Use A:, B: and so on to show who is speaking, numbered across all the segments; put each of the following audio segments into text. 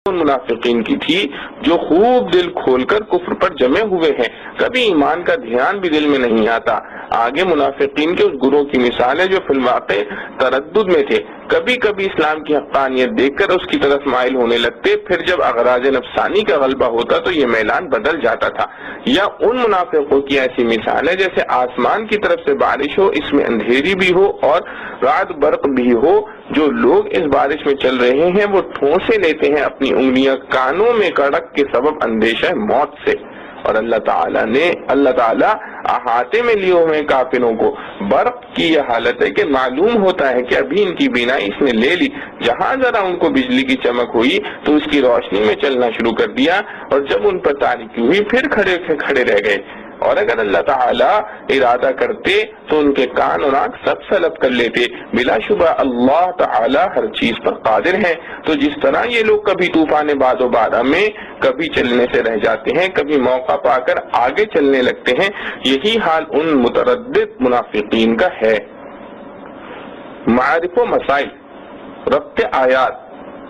A: ان منافقین کی تھی جو خوب دل کھول کر کفر پر جمے ہوئے ہیں، کبھی ایمان کا دھیان بھی دل میں نہیں آتا۔ آگے منافقین کے اس گروہ کی مثال ہے جو فی الواقع تردد میں تھے، کبھی کبھی اسلام کی حقانیت دیکھ کر اس کی طرف مائل ہونے لگتے، پھر جب اغراض نفسانی کا غلبہ ہوتا تو یہ میلان بدل جاتا تھا۔ یا ان منافقوں کی ایسی مثال ہے جیسے آسمان کی طرف سے بارش ہو، اس میں اندھیری بھی ہو اور رعد برق بھی ہو، جو لوگ اس بارش میں چل رہے ہیں وہ ٹھونسے لیتے ہیں اپنی انگلیاں کانوں میں کڑک کے سبب اندیشہ موت سے، اور اللہ تعالیٰ احاطے میں لیے ہوئے کافروں کو برق کی یہ حالت ہے کہ معلوم ہوتا ہے کہ ابھی ان کی بینائی اس نے لے لی، جہاں ذرا ان کو بجلی کی چمک ہوئی تو اس کی روشنی میں چلنا شروع کر دیا، اور جب ان پر تاریکی ہوئی پھر کھڑے رہ گئے۔ اور اگر اللہ تعالیٰ ارادہ کرتے تو ان کے کان اور آنکھ سب سلب کر لیتے۔ بلا شبہ اللہ تعالیٰ ہر چیز پر قادر ہے۔ تو جس طرح یہ لوگ کبھی طوفان بعد و بارہ میں کبھی چلنے سے رہ جاتے ہیں، کبھی موقع پا کر آگے چلنے لگتے ہیں، یہی حال ان متردد منافقین کا ہے۔ معارف و مسائل، ربط آیات،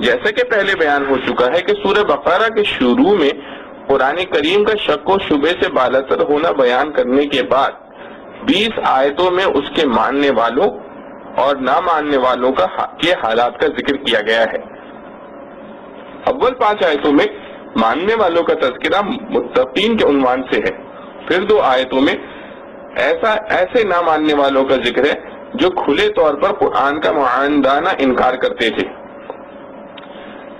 A: جیسا کہ پہلے بیان ہو چکا ہے کہ سورہ بقرہ کے شروع میں قرآن کریم کا شک و شبے سے بالاتر ہونا بیان کرنے کے بعد 20 آیتوں میں اس کے ماننے والوں اور نہ ماننے والوں کے حالات کا ذکر کیا گیا ہے۔ اول 5 آیتوں میں ماننے والوں کا تذکرہ متقین کے عنوان سے ہے، پھر 2 آیتوں میں ایسے نہ ماننے والوں کا ذکر ہے جو کھلے طور پر قرآن کا معاندانہ انکار کرتے تھے۔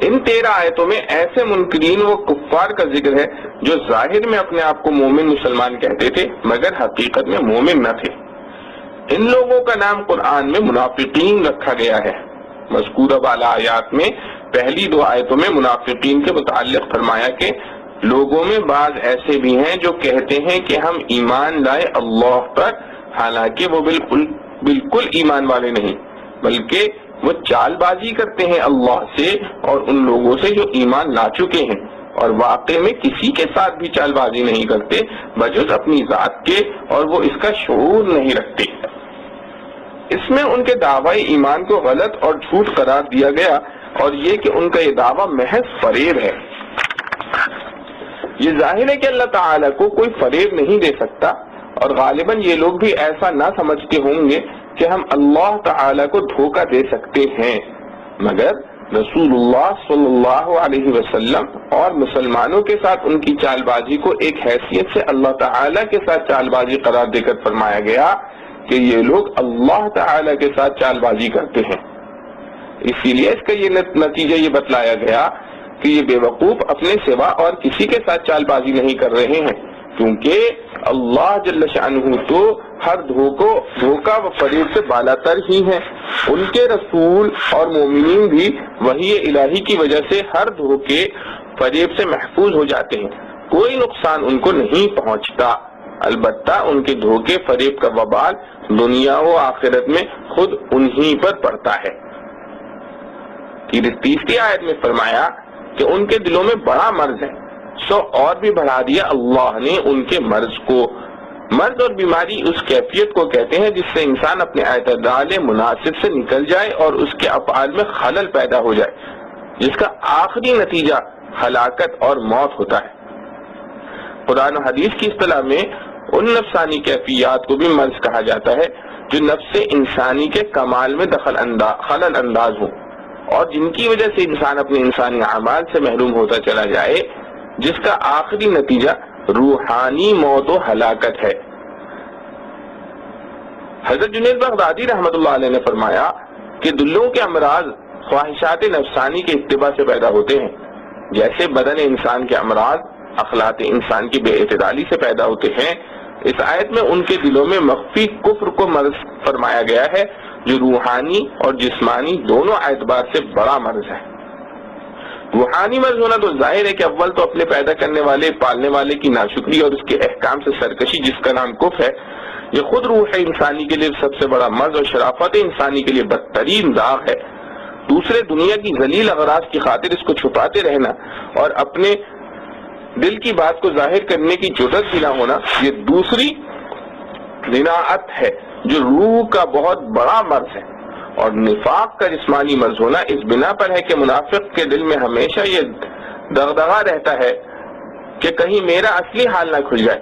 A: ان 13 آیتوں میں ایسے منکرین و کفار کا ذکر ہے جو ظاہر میں اپنے آپ کو مومن مسلمان کہتے تھے مگر حقیقت میں مومن نہ تھے۔ ان لوگوں کا نام قرآن میں منافقین رکھا گیا ہے۔ مذکورہ بالا آیات میں پہلی 2 آیتوں میں منافقین کے متعلق فرمایا کہ لوگوں میں بعض ایسے بھی ہیں جو کہتے ہیں کہ ہم ایمان لائے اللہ پر، حالانکہ وہ بالکل ایمان والے نہیں، بلکہ وہ چال بازی کرتے ہیں اللہ سے اور ان لوگوں سے جو ایمان لا چکے ہیں، اور واقع میں کسی کے ساتھ بھی چال بازی نہیں کرتے بجز اپنی ذات کے، اور وہ اس کا شعور نہیں رکھتے۔ اس میں ان کے دعوی ایمان کو غلط اور جھوٹ قرار دیا گیا، اور یہ کہ ان کا یہ دعویٰ محض فریب ہے۔ یہ ظاہر ہے کہ اللہ تعالیٰ کو کوئی فریب نہیں دے سکتا، اور غالباً یہ لوگ بھی ایسا نہ سمجھتے ہوں گے کہ ہم اللہ تعالیٰ کو دھوکہ دے سکتے ہیں، مگر رسول اللہ صلی اللہ علیہ وسلم اور مسلمانوں کے ساتھ ان کی چال بازی کو ایک حیثیت سے اللہ تعالیٰ کے ساتھ چال بازی قرار دے کر فرمایا گیا کہ یہ لوگ اللہ تعالیٰ کے ساتھ چال بازی کرتے ہیں۔ اسی لیے اس کا یہ نتیجہ یہ بتلایا گیا کہ یہ بے وقوف اپنے سوا اور کسی کے ساتھ چال بازی نہیں کر رہے ہیں، کیونکہ اللہ جل شانہ تو ہر دھوکہ و فریب سے بالاتر ہی ہیں۔ ان کے رسول اور مومنین بھی وحی الہی کی وجہ سے ہر دھوکے فریب سے محفوظ ہو جاتے ہیں، کوئی نقصان ان کو نہیں پہنچتا۔ البتہ ان کے دھوکے فریب کا وبال دنیا و آخرت میں خود انہی پر پڑتا ہے۔ 30 آیت میں فرمایا کہ ان کے دلوں میں بڑا مرض ہے، سو اور بھی بڑھا دیا اللہ نے ان کے مرض کو۔ مرض اور بیماری اس کیفیت کو کہتے ہیں جس سے انسان اپنے اعتدال مناسب سے نکل جائے اور اس کے افعال میں خلل پیدا ہو جائے، جس کا آخری نتیجہ ہلاکت اور موت ہوتا ہے۔ قرآن و حدیث کی اصطلاح میں ان نفسانی کیفیات کو بھی مرض کہا جاتا ہے جو نفس انسانی کے کمال میں خلل انداز ہوں، اور جن کی وجہ سے انسان اپنے انسانی اعمال سے محروم ہوتا چلا جائے، جس کا آخری نتیجہ روحانی موت و ہلاکت ہے۔ حضرت جنید بغدادی رحمۃ اللہ علیہ نے فرمایا کہ دلوں کے امراض خواہشات نفسانی کے اتباع سے پیدا ہوتے ہیں، جیسے بدن انسان کے امراض اخلاق انسان کی بے اعتدالی سے پیدا ہوتے ہیں۔ اس آیت میں ان کے دلوں میں مخفی کفر کو مرض فرمایا گیا ہے جو روحانی اور جسمانی دونوں اعتبار سے بڑا مرض ہے۔ روحانی مرض ہونا تو ظاہر ہے کہ اول تو اپنے پیدا کرنے والے پالنے والے کی ناشکری اور اس کے احکام سے سرکشی، جس کا نام کفر ہے، یہ خود روح انسانی کے لیے سب سے بڑا مرض اور شرافت انسانی کے لیے بدترین داغ ہے۔ دوسرے دنیا کی ذلیل اغراض کی خاطر اس کو چھپاتے رہنا اور اپنے دل کی بات کو ظاہر کرنے کی جرأت بھی نہ ہونا، یہ دوسری ذناعت ہے جو روح کا بہت بڑا مرض ہے۔ اور نفاق کا جسمانی مرض ہونا اس بنا پر ہے کہ منافق کے دل میں ہمیشہ یہ دغدغہ رہتا ہے کہ کہیں میرا اصلی حال نہ کھل جائے.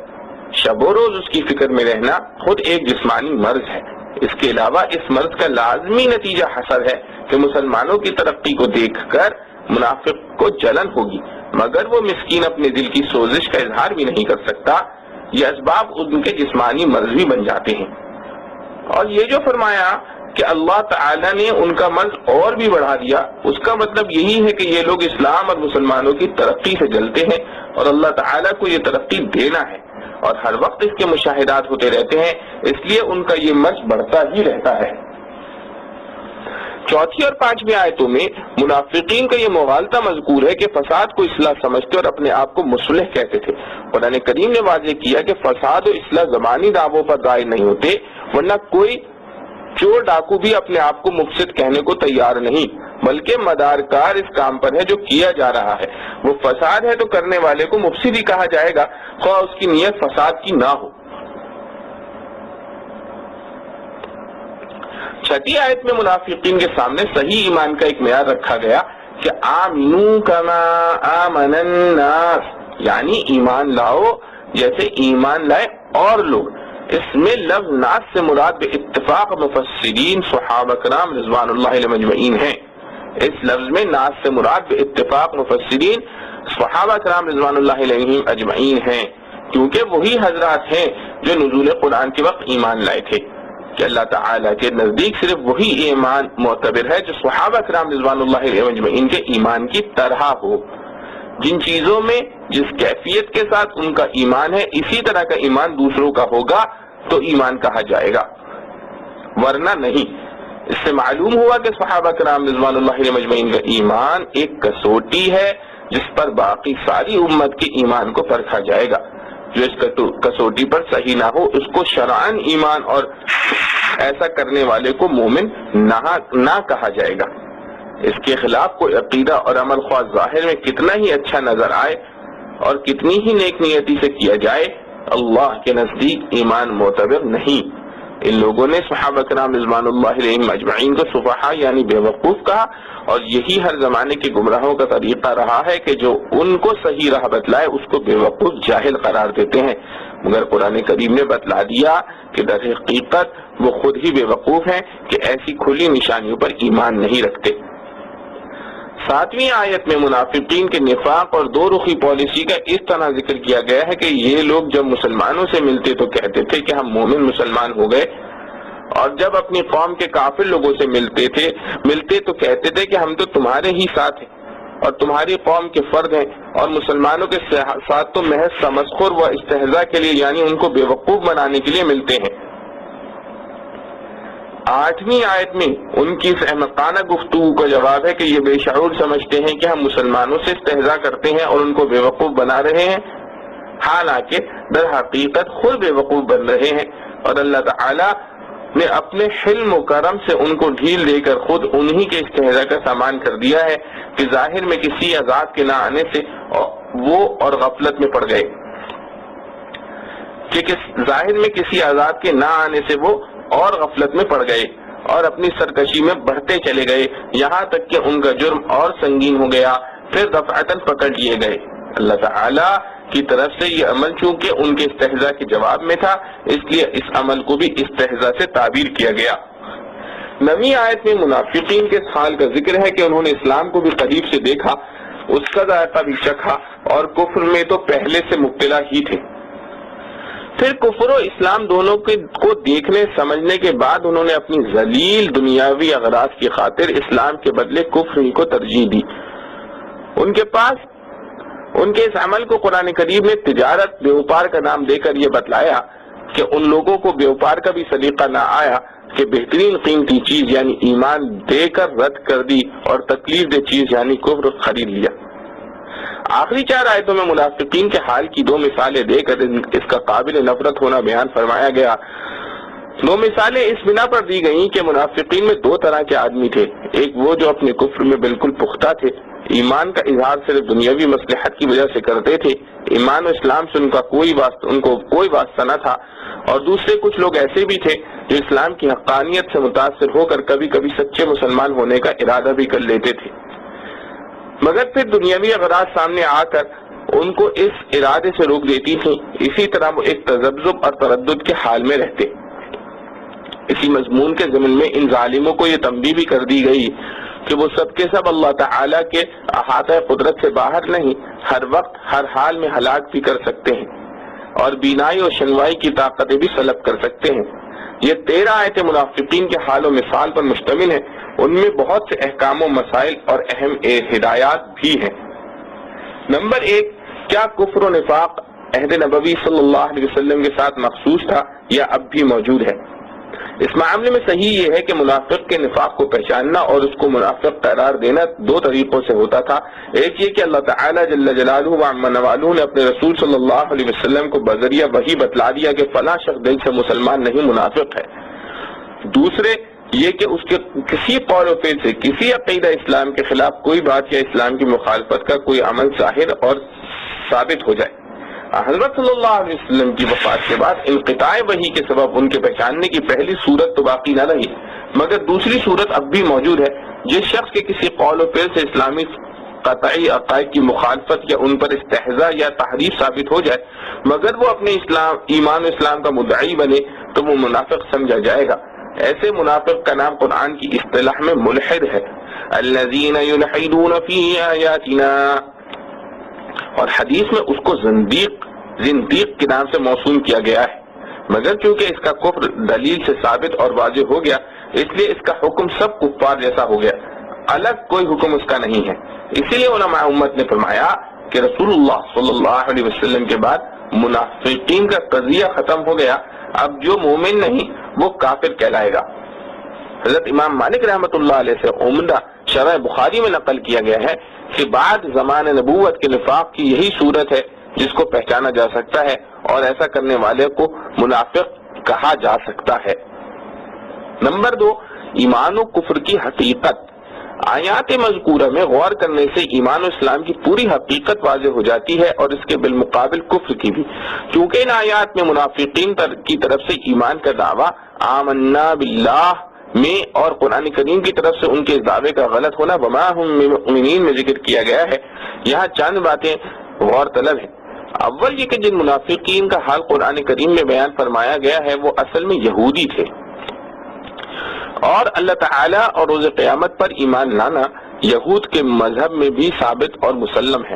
A: شب و روز اس کی فکر میں رہنا خود ایک جسمانی مرض ہے. اس کے علاوہ اس مرض کا لازمی نتیجہ حسد ہے کہ مسلمانوں کی ترقی کو دیکھ کر منافق کو جلن ہوگی، مگر وہ مسکین اپنے دل کی سوزش کا اظہار بھی نہیں کر سکتا. یہ اسباب ان کے جسمانی مرض بھی بن جاتے ہیں. اور یہ جو فرمایا کہ اللہ تعالیٰ نے ان کا مرض اور بھی بڑھا دیا، اس کا مطلب یہی ہے کہ یہ لوگ اسلام اور مسلمانوں کی ترقی سے جلتے ہیں اور اللہ تعالیٰ کو یہ ترقی دینا ہے، اور ہر وقت اس کے مشاہدات ہوتے رہتے ہیں، اس لیے ان کا یہ مرض بڑھتا ہی رہتا ہے. چوتھی اور پانچویں آیتوں میں منافقین کا یہ مغالطہ مذکور ہے کہ فساد کو اصلاح سمجھتے اور اپنے آپ کو مصلح کہتے تھے. قرآن کریم نے واضح کیا کہ فساد و اصلاح زبانی دعووں پر دائر نہیں ہوتے، ورنہ کوئی چور ڈاکو بھی اپنے آپ کو مفسد کہنے کو تیار نہیں، بلکہ مدارکار اس کام پر ہے جو کیا جا رہا ہے. وہ فساد ہے تو کرنے والے کو مفسد ہی کہا جائے گا، خواہ اس کی نیت فساد کی نہ ہو. چھٹی آیت میں منافقین کے سامنے صحیح ایمان کا ایک معیار رکھا گیا کہ آمنو کما آمن الناس، یعنی ایمان لاؤ جیسے ایمان لائے اور لوگ. اس میں لفظ ناس سے مراد بے اتفاق مفسرین صحابہ کرام رضوان اللہ علیہم اجمعین ہیں. اس لفظ میں ناس سے مراد بے اتفاق مفسرین صحابہ کرام رضوان اللہ علیہم اجمعین ہیں، کیونکہ وہی حضرات ہیں جو نزول قرآن کے وقت ایمان لائے تھے کہ اللہ تعالیٰ کے نزدیک صرف وہی ایمان معتبر ہے جو صحابہ کرام رضوان اللہ علیہم اجمعین کے ایمان کی طرح ہو. جن چیزوں میں جس کیفیت کے ساتھ ان کا ایمان ہے اسی طرح کا ایمان دوسروں کا ہوگا تو ایمان کہا جائے گا، ورنہ نہیں. اس سے معلوم ہوا کہ صحابہ کرام رضوان اللہ علیہم اجمعین کا ایمان ایک کسوٹی ہے جس پر باقی ساری امت کے ایمان کو پرکھا جائے گا. جو اس کسوٹی پر صحیح نہ ہو اس کو شرعاً ایمان اور ایسا کرنے والے کو مومن نہ کہا جائے گا. اس کے خلاف کوئی عقیدہ اور عمل خواہ ظاہر میں کتنا ہی اچھا نظر آئے اور کتنی ہی نیک نیتی سے کیا جائے، اللہ کے نزدیک ایمان معتبر نہیں. ان لوگوں نے صحابہ کرام رضوان اللہ علیہم اجمعین کو سفہاء یعنی بے وقوف کہا، اور یہی ہر زمانے کے گمراہوں کا طریقہ رہا ہے کہ جو ان کو صحیح راہ بتلائے اس کو بے وقوف جاہل قرار دیتے ہیں. مگر قرآن کریم نے بتلا دیا کہ در حقیقت وہ خود ہی بے وقوف ہیں کہ ایسی کھلی نشانیوں پر ایمان نہیں رکھتے. ساتویں آیت میں منافقین کے نفاق اور دو رخی پالیسی کا اس طرح ذکر کیا گیا ہے کہ یہ لوگ جب مسلمانوں سے ملتے تو کہتے تھے کہ ہم مومن مسلمان ہو گئے، اور جب اپنی قوم کے کافر لوگوں سے ملتے تو کہتے تھے کہ ہم تو تمہارے ہی ساتھ ہیں اور تمہاری قوم کے فرد ہیں، اور مسلمانوں کے ساتھ تو محض تمسخر و استہزاء کے لیے یعنی ان کو بے وقوف بنانے کے لیے ملتے ہیں. آٹھویں آیت میں ان کی اس احمقانہ گفتگو کا جواب ہے کہ یہ بے شعور سمجھتے ہیں کہ ہم مسلمانوں سے استہزاء کرتے ہیں اور ان کو بے وقوف بنا رہے ہیں، حالانکہ در حقیقت خود بے وقوف بن رہے ہیں، اور اللہ تعالی نے اپنے حلم و کرم سے ان کو ڈھیل دے کر خود انہی کے استہزاء کا سامان کر دیا ہے کہ ظاہر میں کسی عذاب کے نہ آنے سے وہ اور غفلت میں پڑ گئے اور غفلت میں پڑ گئے اور اپنی سرکشی میں بڑھتے چلے گئے، یہاں تک کہ ان کا جرم اور سنگین ہو گیا، پھر دفعتاً پکڑ لیے گئے. اللہ تعالیٰ کی طرف سے یہ عمل چونکہ ان کے استہزاء کے جواب میں تھا، اس لیے اس عمل کو بھی استہزاء سے تعبیر کیا گیا. نویں آیت میں منافقین کے اس حال کا ذکر ہے کہ انہوں نے اسلام کو بھی قریب سے دیکھا، اس کا ذائقہ بھی چکھا، اور کفر میں تو پہلے سے مبتلا ہی تھے. پھر کفر و اسلام دونوں کو دیکھنے سمجھنے کے بعد انہوں نے اپنی ذلیل دنیاوی اغراض کی خاطر اسلام کے بدلے کفر ہی کو ترجیح دی. ان کے پاس ان کے اس عمل کو قرآن کریم نے تجارت بیوپار کا نام دے کر یہ بتلایا کہ ان لوگوں کو بیوپار کا بھی سلیقہ نہ آیا کہ بہترین قیمتی چیز یعنی ایمان دے کر رد کر دی اور تکلیف دہ چیز یعنی کفر خرید لیا. آخری 4 آیتوں میں منافقین کے حال کی 2 مثالیں دے کر اس کا قابل نفرت ہونا بیان فرمایا گیا. 2 مثالیں اس بنا پر دی گئیں کہ منافقین میں 2 طرح کے آدمی تھے. ایک وہ جو اپنے کفر میں بالکل پختہ تھے، ایمان کا اظہار صرف دنیاوی مصلحت کی وجہ سے کرتے تھے، ایمان و اسلام سے ان کو کوئی واسطہ نہ تھا، اور دوسرے کچھ لوگ ایسے بھی تھے جو اسلام کی حقانیت سے متاثر ہو کر کبھی کبھی سچے مسلمان ہونے کا ارادہ بھی کر لیتے تھے، مگر پھر دنیاوی اغراض سامنے آ کر ان کو اس ارادے سے روک دیتی تھی۔ اسی طرح وہ ایک تذبذب اور تردد کے حال میں رہتے۔ اسی مضمون کے ضمن میں ان ظالموں کو یہ تنبیہ بھی کر دی گئی کہ وہ سب کے سب اللہ تعالیٰ کے احاطہ قدرت سے باہر نہیں، ہر وقت ہر حال میں ہلاک بھی کر سکتے ہیں اور بینائی اور شنوائی کی طاقتیں بھی سلب کر سکتے ہیں۔ یہ 13 آیتیں منافقین کے حال و مثال پر مشتمل ہیں، ان میں بہت سے احکام و مسائل اور اہم ہدایات بھی ہیں۔ نمبر 1، کیا کفر و نفاق عہد نبوی صلی اللہ علیہ وسلم کے ساتھ مخصوص تھا یا اب بھی موجود ہے؟ اس معاملے میں صحیح یہ ہے کہ منافق کے نفاق کو پہچاننا اور اس کو منافق قرار دینا 2 طریقوں سے ہوتا تھا۔ ایک یہ کہ اللہ تعالیٰ جل جلالہ و عم نوالہ نے اپنے رسول صلی اللہ علیہ وسلم کو بذریعہ وحی بتلا دیا کہ فلاں شخص دل سے مسلمان نہیں، منافق ہے۔ دوسرے یہ کہ اس کے کسی قول و فعل سے کسی عقیدہ اسلام کے خلاف کوئی بات یا اسلام کی مخالفت کا کوئی عمل ظاہر اور ثابت ہو جائے۔ حضرت صلی اللہ علیہ وسلم کی وفات کے بعد انقطاع وحی کے سبب ان کے پہچاننے کی پہلی صورت تو باقی نہ رہی، مگر دوسری صورت اب بھی موجود ہے۔ جس شخص کے کسی قول و فعل سے اسلامی قطعی عقائد کی مخالفت یا ان پر استہزاء یا تحریف ثابت ہو جائے مگر وہ اپنے ایمان و اسلام کا مدعی بنے تو وہ منافق سمجھا جائے گا۔ ایسے منافق کا نام قرآن کی اصطلاح میں ملحد ہے، الذین یلحدون فی آیاتنا، اور حدیث میں اس کو زندیق کے نام سے موسوم کیا گیا ہے، مگر چونکہ اس کا کفر دلیل سے ثابت اور واضح ہو گیا اس لیے اس کا حکم سب کفار جیسا ہو گیا، الگ کوئی حکم اس کا نہیں ہے۔ اسی لیے علماء امت نے فرمایا کہ رسول اللہ صلی اللہ علیہ وسلم کے بعد منافقین کا قضیہ ختم ہو گیا، اب جو مومن نہیں وہ کافر کہلائے گا۔ حضرت امام مالک رحمۃ اللہ علیہ سے عمدہ شرح بخاری میں نقل کیا گیا ہے کہ بعد زمان نبوت کے نفاق کی یہی صورت ہے جس کو پہچانا جا سکتا ہے اور ایسا کرنے والے کو منافق کہا جا سکتا ہے۔ نمبر 2، ایمان و کفر کی حقیقت۔ آیات مذکورہ میں غور کرنے سے ایمان و اسلام کی پوری حقیقت واضح ہو جاتی ہے اور اس کے بالمقابل کفر کی بھی، کیونکہ ان آیات میں منافقین کی طرف سے ایمان کا دعویٰ آمنا باللہ میں اور قرآن کریم کی طرف سے ان کے دعوے کا غلط ہونا وما ہم مؤمنین میں ذکر کیا گیا ہے۔ یہاں چند باتیں غور طلب ہیں۔ اول یہ کہ جن منافقین کا حال قرآن کریم میں بیان فرمایا گیا ہے وہ اصل میں یہودی تھے، اور اللہ تعالیٰ اور روز قیامت پر ایمان لانا یہود کے مذہب میں بھی ثابت اور مسلم ہے،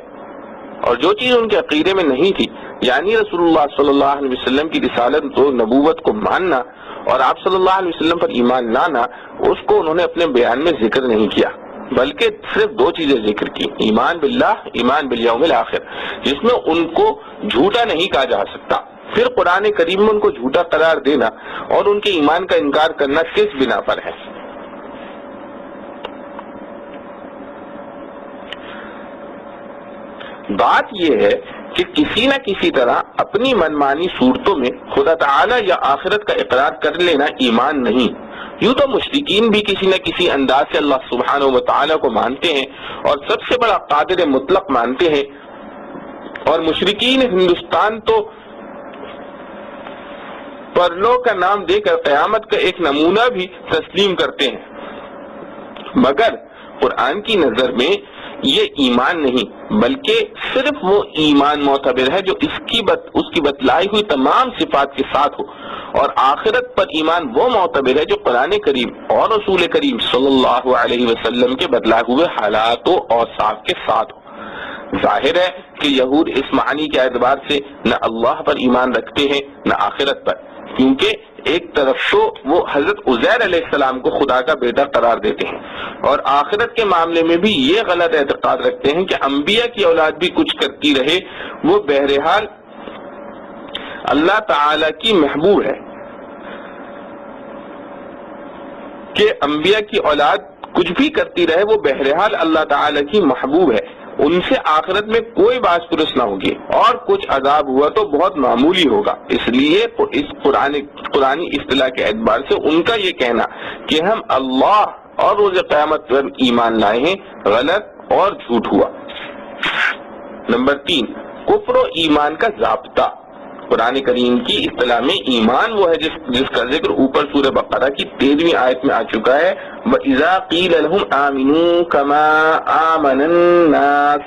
A: اور جو چیز ان کے عقیدے میں نہیں تھی یعنی رسول اللہ صلی اللہ علیہ وسلم کی رسالت و نبوت کو ماننا اور آپ صلی اللہ علیہ وسلم پر ایمان لانا، اس کو انہوں نے اپنے بیان میں ذکر نہیں کیا، بلکہ صرف 2 چیزیں ذکر کی، ایمان باللہ، ایمان بالیوم الآخر، جس میں ان کو جھوٹا نہیں کہا جا سکتا۔ پھر قرآن کریم میں ان کو جھوٹا قرار دینا اور ان کے ایمان کا انکار کرنا کس بنا پر ہے؟ بات یہ ہے کہ کسی نہ کسی طرح اپنی منمانی صورتوں میں خدا تعالی یا آخرت کا اقرار کر لینا ایمان نہیں۔ یوں تو مشرکین بھی کسی نہ کسی انداز سے اللہ سبحانہ و تعالی کو مانتے ہیں اور سب سے بڑا قادر مطلق مانتے ہیں، اور مشرکین ہندوستان تو پرلو کا نام دے کر قیامت کا ایک نمونہ بھی تسلیم کرتے ہیں، مگر قرآن کی نظر میں یہ ایمان نہیں بلکہ صرف وہ ایمان معتبر ہے جو اس کی بتلائی ہوئی تمام صفات کے ساتھ ہو، اور آخرت پر ایمان وہ معتبر ہے جو قرآن کریم اور رسول کریم صلی اللہ علیہ وسلم کے بتلائے ہوئے حالات و اوصاف کے ساتھ ہو۔ ظاہر ہے کہ یہود اس معنی کے اعتبار سے نہ اللہ پر ایمان رکھتے ہیں نہ آخرت پر، کیونکہ ایک طرف تو وہ حضرت عزیر علیہ السلام کو خدا کا بیٹا قرار دیتے ہیں، اور آخرت کے معاملے میں بھی یہ غلط اعتقاد رکھتے ہیں کہ انبیاء کی اولاد بھی کچھ کرتی رہے، وہ بہرحال اللہ تعالی کی محبوب ہے، کہ انبیاء کی اولاد کچھ بھی کرتی رہے وہ بہرحال اللہ تعالی کی محبوب ہے، ان سے آخرت میں کوئی باس پرس نہ ہوگی، اور کچھ عذاب ہوا تو بہت معمولی ہوگا۔ اس لیے اس قرآنی اصطلاح کے اعتبار سے ان کا یہ کہنا کہ ہم اللہ اور روز قیامت پر ایمان لائے ہیں غلط اور جھوٹ ہوا۔ نمبر 3، کفر و ایمان کا ضابطہ۔ قرآن کریم کی اصطلاح میں ایمان وہ ہے جس کا ذکر اوپر سورہ بقرہ کی 13ویں آیت میں آ چکا ہے، وَإِذَا قِيلَ لَهُمْ آمِنُوا كَمَا آمَنَ النَّاسُ،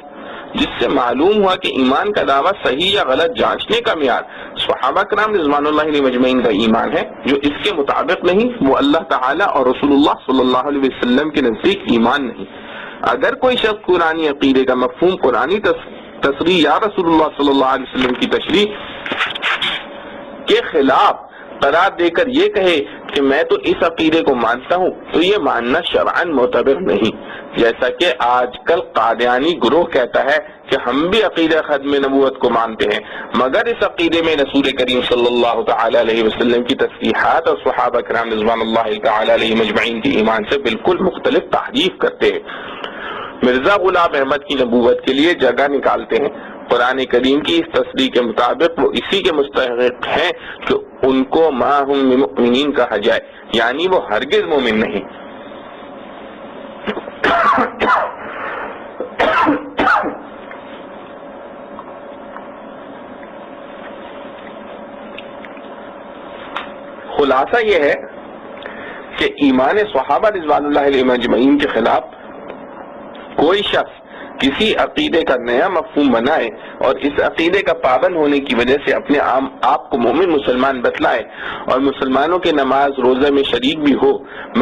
A: جس سے معلوم ہوا کہ ایمان کا دعویٰ صحیح یا غلط جانچنے کا معیار صحابہ کرام رضوان اللہ علیہ مجمعین کا ایمان ہے، جو اس کے مطابق نہیں وہ اللہ تعالیٰ اور رسول اللہ صلی اللہ علیہ وسلم کے نزدیک ایمان نہیں۔ اگر کوئی شخص قرآنی عقیدے کا مفہوم قرآنی تصریح یا رسول اللہ صلی اللہ علیہ وسلم کی تشریح کے خلاف قرار دے کر یہ کہے کہ میں تو اس عقیدے کو مانتا ہوں، تو یہ ماننا شرعاً معتبر نہیں، جیسا کہ آج کل قادیانی گروہ کہتا ہے کہ ہم بھی عقیدہ ختم نبوت کو مانتے ہیں، مگر اس عقیدے میں رسول کریم صلی اللہ تعالی علیہ وسلم کی تصریحات اور صحابہ کرام رضوان اللہ تعالی علیہ مجمعین کی ایمان سے بالکل مختلف تحریف کرتے ہیں۔ مرزا غلام احمد کی نبوت کے لیے جگہ نکالتے ہیں۔ قرآن کریم کی اس تصریح کے مطابق وہ اسی کے مستحق ہیں کہ ان کو ما ہم بمؤمنین کہا جائے، یعنی وہ ہرگز مومن نہیں۔ خلاصہ یہ ہے کہ ایمان صحابہ رضوان اللہ علیہ مجمعین کے خلاف کوئی شخص کسی عقیدے کا نیا مفہوم بنائے اور اس عقیدے کا پابند ہونے کی وجہ سے اپنے آپ کو مومن مسلمان بتلائے اور مسلمانوں کے نماز روزہ میں شریک بھی ہو،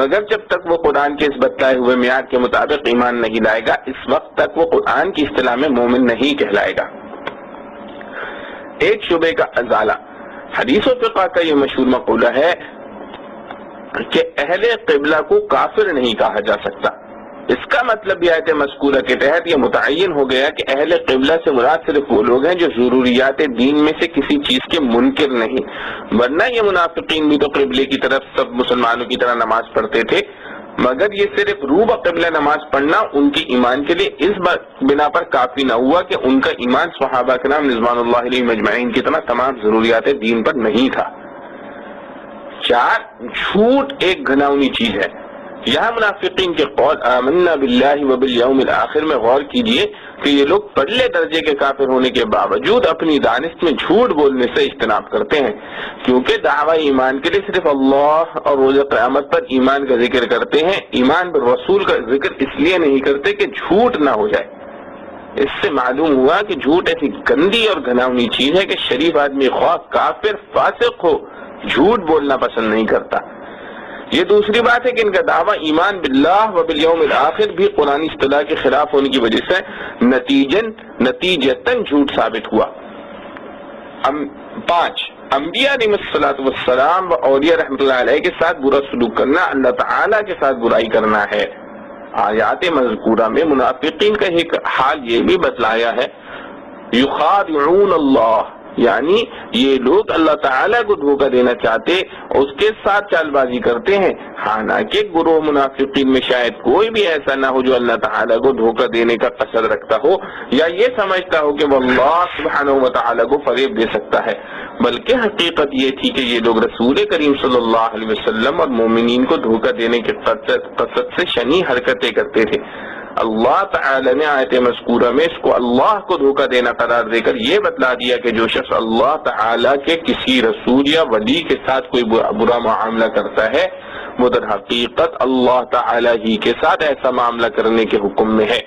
A: مگر جب تک وہ قرآن کے اس بتلائے ہوئے معیار کے مطابق ایمان نہیں لائے گا، اس وقت تک وہ قرآن کی اصطلاح میں مومن نہیں کہلائے گا۔ ایک شبے کا ازالہ۔ حدیث و فقہ کا یہ مشہور مقولہ ہے کہ اہل قبلہ کو کافر نہیں کہا جا سکتا۔ اس کا مطلب یہ آیت مذکورہ کے تحت یہ متعین ہو گیا کہ اہل قبلہ سے مراد صرف وہ لوگ ہیں جو ضروریات دین میں سے کسی چیز کے منکر نہیں، ورنہ یہ منافقین بھی تو قبلے کی طرف سب مسلمانوں کی طرح نماز پڑھتے تھے، مگر یہ صرف روح قبلہ نماز پڑھنا ان کی ایمان کے لیے اس بنا پر کافی نہ ہوا کہ ان کا ایمان صحابہ کرام رضوان اللہ علیہ مجمعین کی طرح تمام ضروریات دین پر نہیں تھا۔ 4، جھوٹ ایک گھناؤنی چیز ہے۔ یہاں منافقین کے قول آمنا باللہ وبالیوم الآخر میں غور کیجئے کہ یہ لوگ پرلے درجے کے کافر ہونے کے باوجود اپنی دانست میں جھوٹ بولنے سے اجتناب کرتے ہیں، کیونکہ دعوی ایمان کے لیے صرف اللہ اور روز قیامت پر ایمان کا ذکر کرتے ہیں، ایمان پر رسول کا ذکر اس لیے نہیں کرتے کہ جھوٹ نہ ہو جائے۔ اس سے معلوم ہوا کہ جھوٹ ایسی گندی اور گھناؤنی چیز ہے کہ شریف آدمی خواہ کافر فاسق ہو جھوٹ بولنا پسند نہیں کرتا۔ یہ دوسری بات ہے کہ ان کا دعویٰ ایمان باللہ و بالیوم الآخر بھی قرآن اصطلاح کے خلاف ہونے کی وجہ سے نتیجتاً جھوٹ ثابت ہوا۔ 5، انبیاء علیہ السلام و اولیاء رحمۃ اللہ علیہ کے ساتھ برا سلوک کرنا اللہ تعالیٰ کے ساتھ برائی کرنا ہے۔ آیات مذکورہ میں منافقین کا ایک حال یہ بھی بتلایا ہے، یخادعون اللہ، یعنی یہ لوگ اللہ تعالیٰ کو دھوکہ دینا چاہتے اس کے ساتھ چال بازی کرتے ہیں، حالانکہ گروہ منافقین میں شاید کوئی بھی ایسا نہ ہو جو اللہ تعالیٰ کو دھوکہ دینے کا قصد رکھتا ہو یا یہ سمجھتا ہو کہ وہ اللہ سبحانہ و تعالیٰ کو فریب دے سکتا ہے، بلکہ حقیقت یہ تھی کہ یہ لوگ رسول کریم صلی اللہ علیہ وسلم اور مومنین کو دھوکہ دینے کے قصد سے شنی حرکتیں کرتے تھے۔ اللہ تعالی نے آیت مذکورہ میں اس کو اللہ کو دھوکہ دینا قرار دے کر یہ بتلا دیا کہ جو شخص اللہ تعالی کے کسی رسول یا ولی کے ساتھ کوئی برا معاملہ کرتا ہے وہ در حقیقت اللہ تعالی ہی کے ساتھ ایسا معاملہ کرنے کے حکم میں ہے۔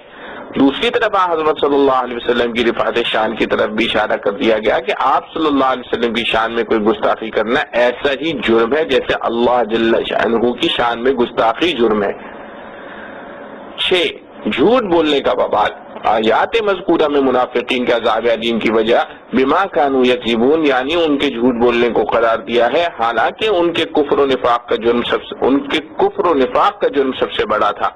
A: دوسری طرف حضرت صلی اللہ علیہ وسلم کی رفعت شان کی طرف بھی اشارہ کر دیا گیا کہ آپ صلی اللہ علیہ وسلم کی شان میں کوئی گستاخی کرنا ایسا ہی جرم ہے جیسے اللہ جل شانہ کی شان میں گستاخی جرم ہے۔ 6، جھوٹ بولنے کا وبال۔ آیات مذکورہ میں منافقین کے عذاب علیم کی وجہ بما کانوا یکذبون، یعنی ان کے جھوٹ بولنے کو قرار دیا ہے، حالانکہ ان کے کفر و نفاق کا جرم سب سے بڑا تھا،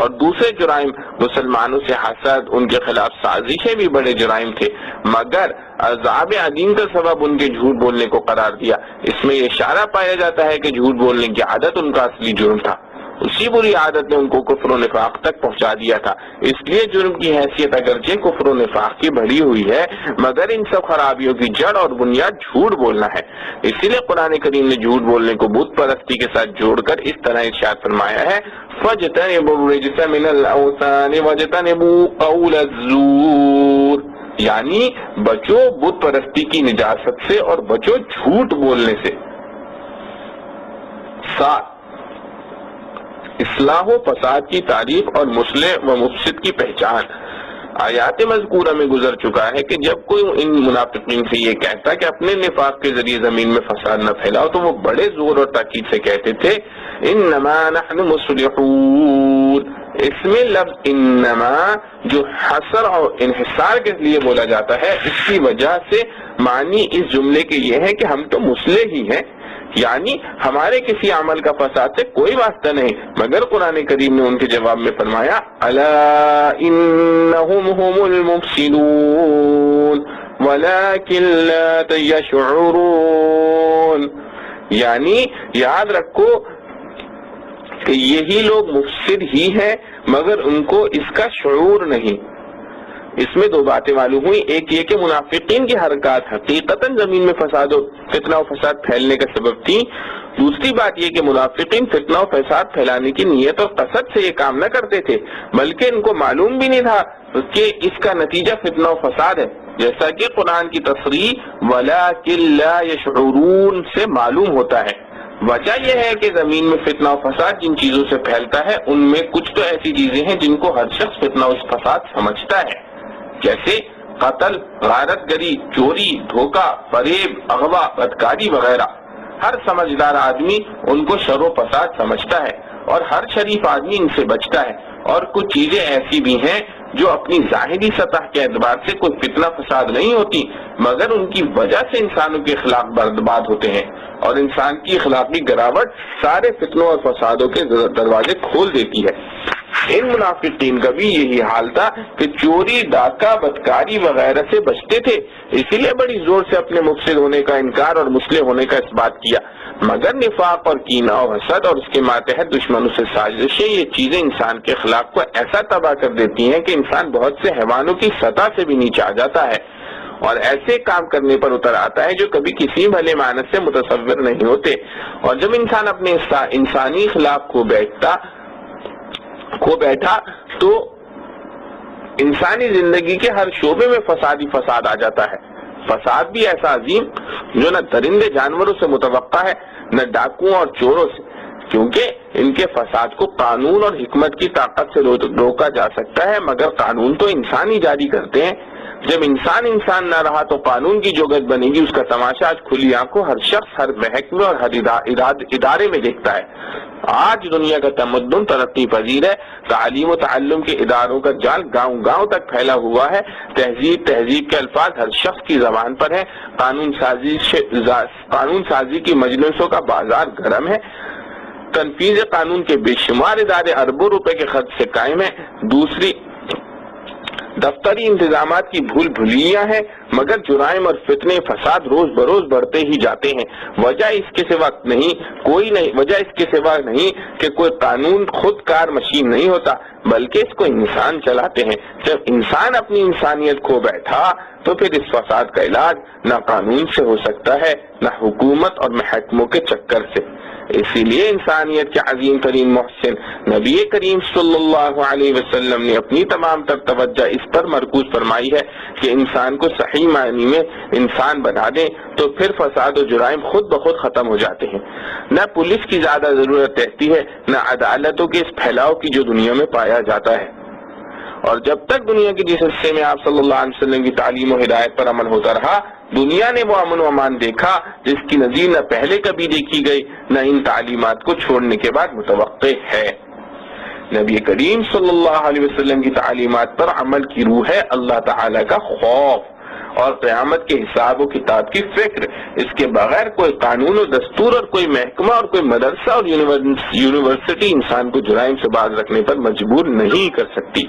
A: اور دوسرے جرائم مسلمانوں سے حسد، ان کے خلاف سازشیں بھی بڑے جرائم تھے، مگر عذاب علیم کا سبب ان کے جھوٹ بولنے کو قرار دیا۔ اس میں یہ اشارہ پایا جاتا ہے کہ جھوٹ بولنے کی عادت ان کا اصلی جرم تھا، اسی بری عادت نے ان کو کفر و نفاق تک پہنچا دیا تھا، اس لیے جرم کی حیثیت اگرچہ کفر و نفاق کی بڑھی ہوئی ہے مگر ان سب خرابیوں کی جڑ اور بنیاد جھوٹ بولنا ہے۔ اسی لیے قرآن کریم نے جھوٹ بولنے کو بت پرستی کے ساتھ جوڑ کر اس طرح ارشاد فرمایا ہے، فَاجْتَنِبُوا الرِّجْسَ مِنَ الْأَوْثَانِ وَاجْتَنِبُوا قَوْلَ الزُّورِ، یعنی بچو بت پرستی کی نجاست سے اور بچو جھوٹ بولنے سے۔ 7 اصلاح و فساد کی تعریف اور مصلح و مفسد کی پہچان۔ آیات مذکورہ میں گزر چکا ہے کہ جب کوئی ان منافقین سے یہ کہتا کہ اپنے نفاق کے ذریعے زمین میں فساد نہ پھیلاؤ تو وہ بڑے زور اور تاکید سے کہتے تھے انما نحن مصلحون۔ اس میں لفظ انما جو حصر اور انحصار کے لیے بولا جاتا ہے، اس کی وجہ سے معنی اس جملے کے یہ ہے کہ ہم تو مصلح ہی ہیں، یعنی ہمارے کسی عمل کا فساد سے کوئی واسطہ نہیں، مگر قرآن کریم نے ان کے جواب میں فرمایا الا انہم هم المفسدون ولکن لا یشعرون، یعنی یاد رکھو کہ یہی لوگ مفسد ہی ہیں مگر ان کو اس کا شعور نہیں۔ اس میں 2 باتیں معلوم ہوئی، ایک یہ کہ منافقین کی حرکات حقیقتاً زمین میں فساد و فتنہ و فساد پھیلنے کا سبب تھی، دوسری بات یہ کہ منافقین فتنہ و فساد پھیلانے کی نیت اور قصد سے یہ کام نہ کرتے تھے، بلکہ ان کو معلوم بھی نہیں تھا کہ اس کا نتیجہ فتنہ و فساد ہے، جیسا کہ قرآن کی تصریح وَلَٰكِن لَّا يَشْعُرُونَ سے معلوم ہوتا ہے۔ وجہ یہ ہے کہ زمین میں فتنہ و فساد جن چیزوں سے پھیلتا ہے ان میں کچھ تو ایسی چیزیں ہیں جن کو ہر شخص فتنہ و فساد سمجھتا ہے، جیسے قتل، غارت گری، چوری، دھوکہ، فریب، اغوا، بدکاری وغیرہ۔ ہر سمجھدار آدمی ان کو شر و فساد سمجھتا ہے اور ہر شریف آدمی ان سے بچتا ہے، اور کچھ چیزیں ایسی بھی ہیں جو اپنی ظاہری سطح کے اعتبار سے کوئی فتنہ فساد نہیں ہوتی مگر ان کی وجہ سے انسانوں کے اخلاق برباد ہوتے ہیں، اور انسان کی اخلاقی گراوٹ سارے فتنوں اور فسادوں کے دروازے کھول دیتی ہے۔ ان منافقین کا بھی یہی حال تھا کہ چوری، ڈاکہ، بدکاری وغیرہ سے بچتے تھے، اسی لیے بڑی زور سے اپنے مفسد ہونے کا انکار اور مصلح ہونے کا اس بات کیا، مگر نفاق اور کینہ اور حسد اور اس کے ماتحت دشمنوں سے سازشیں یہ چیزیں انسان کے اخلاق کو ایسا تباہ کر دیتی ہیں کہ انسان بہت سے حیوانوں کی سطح سے بھی نیچے آ جاتا ہے اور ایسے کام کرنے پر اتر آتا ہے جو کبھی کسی بھلے معنی سے متصور نہیں ہوتے۔ اور جب انسان اپنے انسانی اخلاق کو بیٹھا تو انسانی زندگی کے ہر شعبے میں فساد آ جاتا ہے، فساد بھی ایسا عظیم جو نہ درندے جانوروں سے متوقع ہے نہ ڈاکوؤں اور چوروں سے، کیونکہ ان کے فساد کو قانون اور حکمت کی طاقت سے روکا جا سکتا ہے، مگر قانون تو انسان ہی جاری کرتے ہیں۔ جب انسان نہ رہا تو قانون کی جو گد بنے گی اس کا تماشا آج کھلی آنکھوں ہر شخص، ہر محکمے اور ہر ادارے میں دیکھتا ہے۔ آج دنیا کا تمدن ترقی پذیر ہے، تعلیم و تعلم کے اداروں کا جال گاؤں گاؤں تک پھیلا ہوا ہے، تہذیب کے الفاظ ہر شخص کی زبان پر ہے، قانون سازی کی مجلسوں کا بازار گرم ہے، تنفیذ قانون کے بے شمار ادارے اربوں روپے کے خرچ سے قائم ہیں، دوسری دفتری انتظامات کی بھول بھلیاں ہیں، مگر جرائم اور فتنے فساد روز بروز بڑھتے ہی جاتے ہیں۔ وجہ اس کے سوا نہیں کہ کوئی قانون خود کار مشین نہیں ہوتا بلکہ اس کو انسان چلاتے ہیں۔ جب انسان اپنی انسانیت کھو بیٹھا تو پھر اس فساد کا علاج نہ قانون سے ہو سکتا ہے نہ حکومت اور محکموں کے چکر سے۔ اسی لیے انسانیت کے عظیم ترین محسن نبی کریم صلی اللہ علیہ وسلم نے اپنی تمام تر توجہ اس پر مرکوز فرمائی ہے کہ انسان کو صحیح معنی میں انسان بنا دیں تو پھر فساد و جرائم خود بخود ختم ہو جاتے ہیں۔ نہ پولیس کی زیادہ ضرورت رہتی ہے نہ عدالتوں کے اس پھیلاؤ کی جو دنیا میں پایا جاتا ہے، اور جب تک دنیا کے جس حصے میں آپ صلی اللہ علیہ وسلم کی تعلیم و ہدایت پر عمل ہوتا رہا، دنیا نے وہ امن و امان دیکھا جس کی نظیر نہ پہلے کبھی دیکھی گئی نہ ان تعلیمات کو چھوڑنے کے بعد متوقع ہے۔ نبی کریم صلی اللہ علیہ وسلم کی تعلیمات پر عمل کی روح ہے اللہ تعالیٰ کا خوف اور قیامت کے حساب و کتاب کی فکر۔ اس کے بغیر کوئی قانون و دستور اور کوئی محکمہ اور کوئی مدرسہ اور یونیورسٹی انسان کو جرائم سے باز رکھنے پر مجبور نہیں کر سکتی۔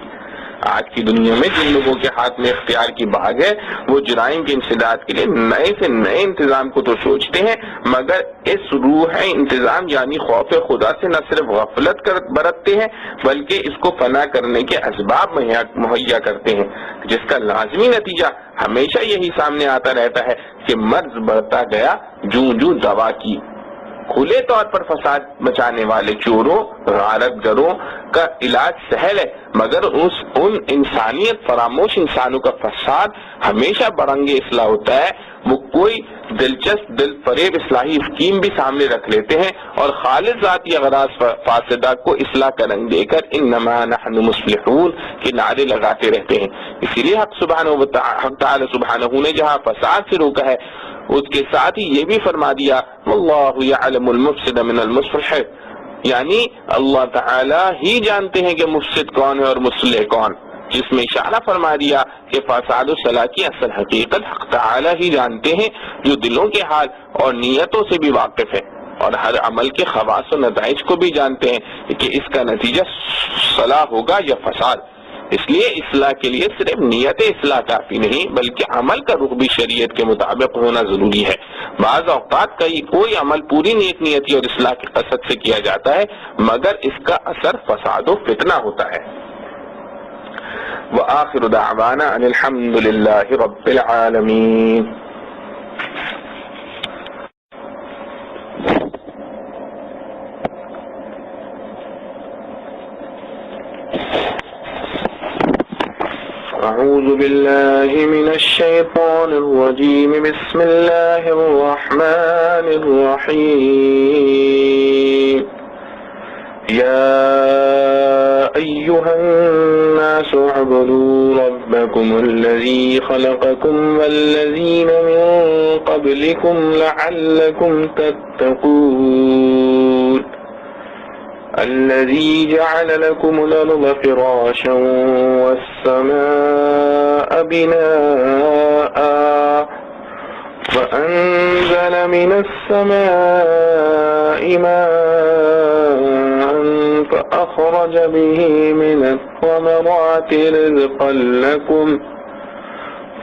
A: آج کی دنیا میں جن لوگوں کے ہاتھ میں اختیار کی بھاگ ہے وہ جرائم کے انسداد کے لیے نئے سے نئے انتظام کو تو سوچتے ہیں، مگر اس روح انتظام یعنی خوف خدا سے نہ صرف غفلت برتتے ہیں بلکہ اس کو فنا کرنے کے اسباب مہیا کرتے ہیں، جس کا لازمی نتیجہ ہمیشہ یہی سامنے آتا رہتا ہے کہ مرض بڑھتا گیا جوں دوا کی۔ کھلے طور پر فساد مچانے والے چوروں، غارت گروں، کا علاج سہل ہے، مگر ان انسانیت فراموش انسانوں کا فساد ہمیشہ برنگ اصلاح ہوتا ہے۔ وہ کوئی دلچسپ دل فریب اصلاحی اسکیم بھی سامنے رکھ لیتے ہیں اور خالص ذاتی اغراض فاسدہ کو اصلاح کا رنگ دے کر انما نحن مصلحون کے نعرے لگاتے رہتے ہیں۔ اسی لیے حق تعالی سبحانہ نے جہاں فساد سے روکا ہے اس کے ساتھ ہی یہ بھی فرما دیا واللہ یعلم المفسد من المصلح، یعنی اللہ تعالی ہی جانتے ہیں کہ مفسد کون ہے اور مصلح کون، جس میں اشارہ فرما دیا کہ فساد و صلاح کی اصل حقیقت حق تعالی ہی جانتے ہیں، جو دلوں کے حال اور نیتوں سے بھی واقف ہے اور ہر عمل کے خواص و نتائج کو بھی جانتے ہیں کہ اس کا نتیجہ صلاح ہوگا یا فساد۔ اس لیے اصلاح کے لیے صرف نیت اصلاح کافی نہیں بلکہ عمل کا رخ بھی شریعت کے مطابق ہونا ضروری ہے۔ بعض اوقات کوئی عمل پوری نیک نیتی اور اصلاح کی قصد سے کیا جاتا ہے مگر اس کا اثر فساد و فتنہ ہوتا ہے۔ وآخر دعوانا ان الحمد للہ رب العالمین۔ اعوذ باللہ من الشیطان الرجیم بسم اللہ الرحمن الرحیم۔ یا ایہا الناس اعبدوا ربکم الذی خلقکم والذین من قبلکم لعلکم تتقون۔ الذي جعل لكم الأرض فراشا والسماء بناء وأنزل من السماء ماء فأخرج به من الثمرات رزقا لكم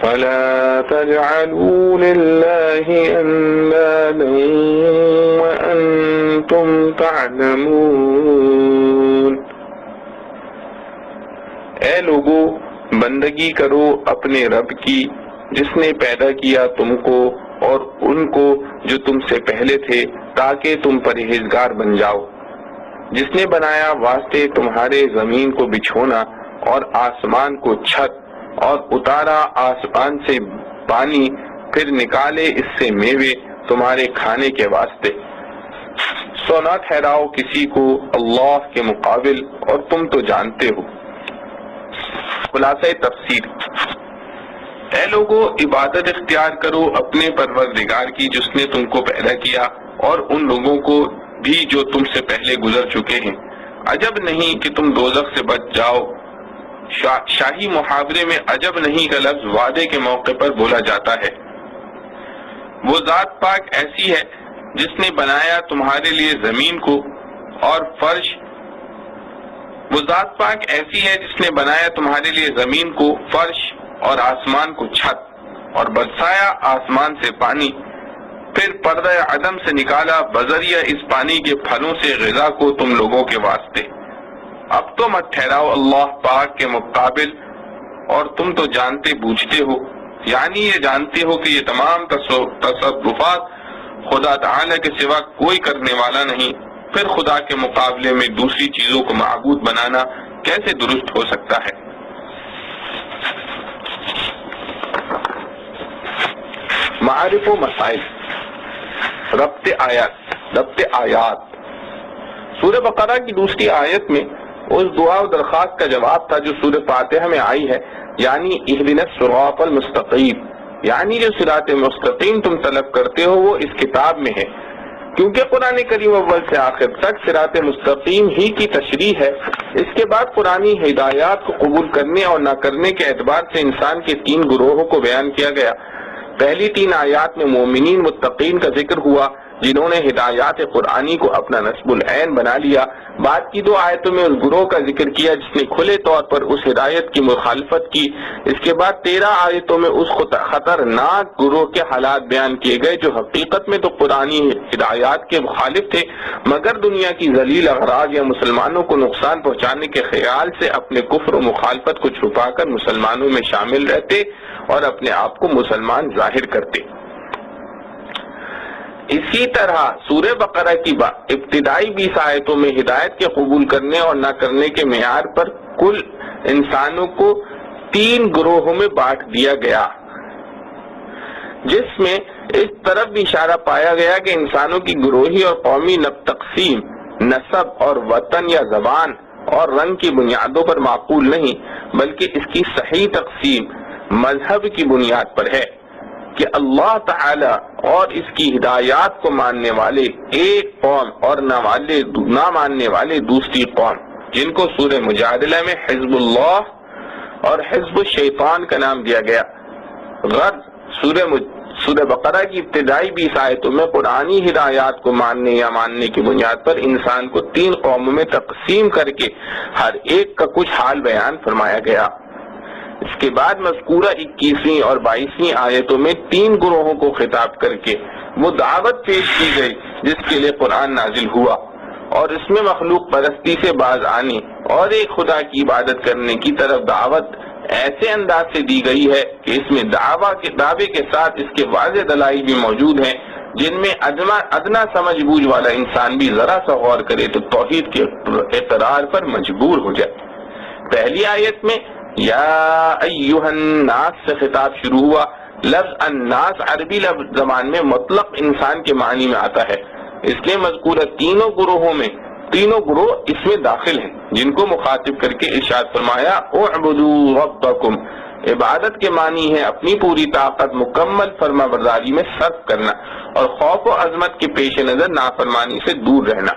A: فلا تجعلوا لله أندادا وأنتم تعلمون۔ اے لوگو، بندگی کرو اپنے رب کی جس نے پیدا کیا تم کو اور ان کو جو تم سے پہلے تھے تاکہ تم پرہیزگار بن جاؤ، جس نے بنایا واسطے تمہارے زمین کو بچھونا اور آسمان کو چھت اور اتارا آسمان سے پانی، پھر نکالے اس سے میوے تمہارے کھانے کے واسطے، سو نہ ٹھہراؤ کسی کو اللہ کے مقابل اور تم تو جانتے ہو۔ خلاصہ تفسیر، اے لوگو عبادت اختیار کرو اپنے پروردگار کی جس نے تم کو پیدا کیا اور ان لوگوں کو بھی جو تم سے پہلے گزر چکے ہیں، عجب نہیں کہ تم دوزخ سے بچ جاؤ۔ شاہی محاورے میں عجب نہیں کا لفظ وعدے کے موقع پر بولا جاتا ہے۔ وہ ذات پاک ایسی ہے جس نے بنایا تمہارے لیے زمین کو اور فرش، وہ ذات پاک ایسی ہے جس نے بنایا تمہارے لیے زمین کو، فرش اور آسمان کو چھت، اور برسایا آسمان سے پانی، پھر پردہ عدم سے نکالا بذریعہ اس پانی کے پھلوں سے غذا کو تم لوگوں کے واسطے۔ اب تو مت ٹھہراؤ اللہ پاک کے مقابل اور تم تو جانتے بوجھتے ہو، یعنی یہ جانتے ہو کہ یہ تمام تصرفات خدا تعالی کے سوا کوئی کرنے والا نہیں، پھر خدا کے مقابلے میں دوسری چیزوں کو معبود بنانا کیسے درست ہو سکتا ہے؟ معارف و مسائل، ربط آیات۔ سورہ بقرہ کی دوسری آیت میں اس دعا و درخواست کا جواب تھا جو سورہ فاتحہ میں آئی ہے، یعنی اہدنا الصراط المستقیم، یعنی جو صراط مستقیم تم طلب کرتے ہو وہ اس کتاب میں ہے۔ کیونکہ قرآن کریم اول سے آخر تک صراط مستقیم ہی کی تشریح ہے، اس کے بعد قرآنی ہدایات کو قبول کرنے اور نہ کرنے کے اعتبار سے انسان کے تین گروہوں کو بیان کیا گیا۔ پہلی تین آیات میں مومنین متقین کا ذکر ہوا جنہوں نے ہدایات قرآنی کو اپنا نصب العین بنا لیا۔ بعد کی دو آیتوں میں اس گروہ کا ذکر کیا جس نے کھلے طور پر اس ہدایت کی مخالفت کی۔ اس کے بعد 13 آیتوں میں اس خطرناک گروہ کے حالات بیان کیے گئے جو حقیقت میں تو قرآنی ہدایات کے مخالف تھے مگر دنیا کی ذلیل اغراض یا مسلمانوں کو نقصان پہنچانے کے خیال سے اپنے کفر و مخالفت کو چھپا کر مسلمانوں میں شامل رہتے اور اپنے آپ کو مسلمان ظاہر کرتے۔ اسی طرح سورہ بقرہ کی ابتدائی 20 آیتوں میں ہدایت کے قبول کرنے اور نہ کرنے کے معیار پر کل انسانوں کو 3 گروہوں میں بانٹ دیا گیا، جس میں اس طرف بھی اشارہ پایا گیا کہ انسانوں کی گروہی اور قومی تقسیم نسب اور وطن یا زبان اور رنگ کی بنیادوں پر معقول نہیں، بلکہ اس کی صحیح تقسیم مذہب کی بنیاد پر ہے کہ اللہ تعالی اور اس کی ہدایات کو ماننے والے ایک قوم اور نہ ماننے والے دوسری قوم، جن کو سورہ مجادلہ میں حزب اللہ اور حزب الشیطان کا نام دیا گیا۔ غرض سورہ بقرہ کی ابتدائی 20 آیتوں میں قرآنی ہدایات کو ماننے یا ماننے کی بنیاد پر انسان کو 3 قوموں میں تقسیم کر کے ہر ایک کا کچھ حال بیان فرمایا گیا۔ اس کے بعد مذکورہ 21ویں اور 22ویں آیتوں میں 3 گروہوں کو خطاب کر کے وہ دعوت پیش کی گئی جس کے لیے قرآن نازل ہوا، اور اس میں مخلوق پرستی سے باز آنے اور ایک خدا کی عبادت کرنے کی طرف دعوت ایسے انداز سے دی گئی ہے کہ اس میں دعوے کے ساتھ اس کے واضح دلائل بھی موجود ہیں، جن میں ادنا سمجھ بوجھ والا انسان بھی ذرا سا غور کرے تو توحید کے اقرار پر مجبور ہو جائے۔ پہلی آیت میں یا ایہا الناس سے خطاب شروع ہوا۔ لفظ الناس عربی لفظ زبان میں مطلق انسان کے معنی میں آتا ہے، اس لیے مذکورہ تینوں گروہ اس میں داخل ہیں، جن کو مخاطب کر کے ارشاد فرمایا اعبدوا ربکم۔ عبادت کے معنی ہے اپنی پوری طاقت مکمل فرما برداری میں صرف کرنا اور خوف و عظمت کے پیش نظر نافرمانی سے دور رہنا۔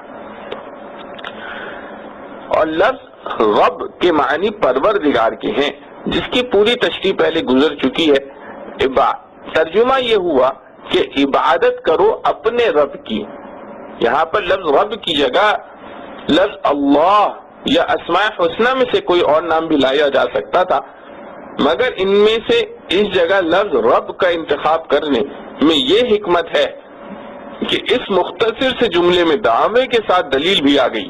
A: اور لفظ رب کے معنی پروردگار کے ہیں، جس کی پوری تشریح پہلے گزر چکی ہے۔ ترجمہ یہ ہوا کہ عبادت کرو اپنے رب کی۔ یہاں پر لفظ رب کی جگہ لفظ اللہ یا اسماء حسنہ میں سے کوئی اور نام بھی لایا جا سکتا تھا، مگر ان میں سے اس جگہ لفظ رب کا انتخاب کرنے میں یہ حکمت ہے کہ اس مختصر سے جملے میں دعوے کے ساتھ دلیل بھی آ گئی،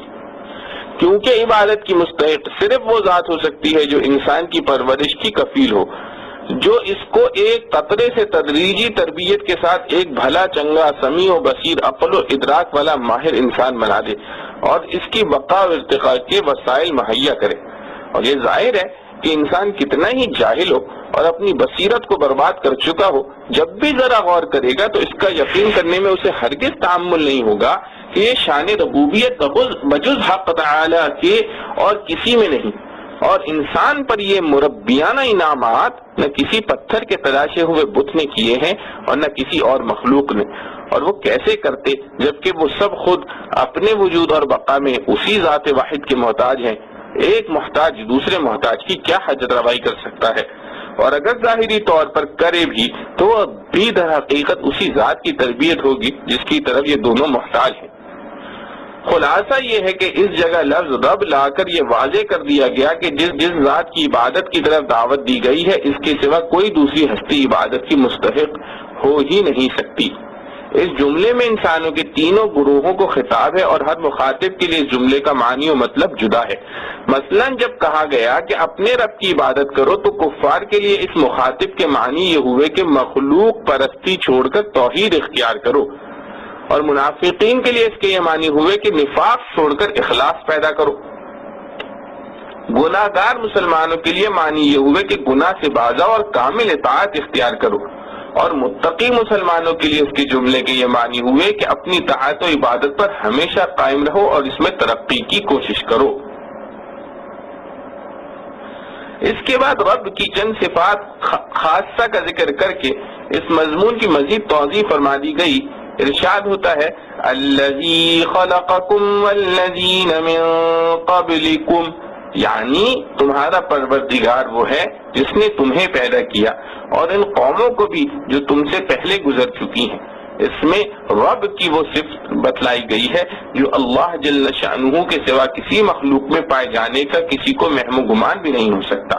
A: کیونکہ عبادت کی مستحق صرف وہ ذات ہو سکتی ہے جو انسان کی پرورش کی کفیل ہو، جو اس کو ایک قطرے سے تدریجی تربیت کے ساتھ ایک بھلا چنگا سمیع و بصیر عقل و ادراک والا ماہر انسان بنا دے اور اس کی بقا و ارتقاء کے وسائل مہیا کرے۔ اور یہ ظاہر ہے کہ انسان کتنا ہی جاہل ہو اور اپنی بصیرت کو برباد کر چکا ہو، جب بھی ذرا غور کرے گا تو اس کا یقین کرنے میں اسے ہرگز تعمل نہیں ہوگا کہ یہ شان ربوبیت بجز حق تعالی کے اور کسی میں نہیں، اور انسان پر یہ مربیانہ انعامات نہ کسی پتھر کے تراشے ہوئے بت نے کیے ہیں اور نہ کسی اور مخلوق نے، اور وہ کیسے کرتے جبکہ وہ سب خود اپنے وجود اور بقا میں اسی ذات واحد کے محتاج ہیں۔ ایک محتاج دوسرے محتاج کی کیا حاجت روائی کر سکتا ہے، اور اگر ظاہری طور پر کرے بھی تو وہ بھی در حقیقت اسی ذات کی تربیت ہوگی جس کی طرف یہ دونوں محتاج ہیں۔ خلاصہ یہ ہے کہ اس جگہ لفظ رب لا کر یہ واضح کر دیا گیا کہ جس ذات کی عبادت کی طرف دعوت دی گئی ہے اس کے سوا کوئی دوسری ہستی عبادت کی مستحق ہو ہی نہیں سکتی۔ اس جملے میں انسانوں کے تینوں گروہوں کو خطاب ہے اور ہر مخاطب کے لیے اس جملے کا معنی و مطلب جدا ہے۔ مثلا جب کہا گیا کہ اپنے رب کی عبادت کرو تو کفار کے لیے اس مخاطب کے معنی یہ ہوئے کہ مخلوق پرستی چھوڑ کر توحید اختیار کرو، اور منافقین کے لیے اس کے یہ معنی ہوئے کہ نفاق چھوڑ کر اخلاص پیدا کرو۔ گناہ گار مسلمانوں کے لیے معنی یہ ہوئے کہ گناہ سے باز آؤ اور کامل اطاعت اختیار کرو، اور متقی مسلمانوں کے لیے اس کے جملے کے یہ معنی ہوئے کہ اپنی طاعت و عبادت پر ہمیشہ قائم رہو اور اس میں ترقی کی کوشش کرو۔ اس کے بعد رب کی چند صفات خاصہ کا ذکر کر کے اس مضمون کی مزید توضیح فرما دی گئی۔ ارشاد ہوتا ہے الذی خلقکم والذین من قبلکم، یعنی تمہارا پروردگار وہ ہے جس نے تمہیں پیدا کیا اور ان قوموں کو بھی جو تم سے پہلے گزر چکی ہیں۔ اس میں رب کی وہ صفت بتلائی گئی ہے جو اللہ جل شانہ کے سوا کسی مخلوق میں پائے جانے کا کسی کو وہم و گمان بھی نہیں ہو سکتا،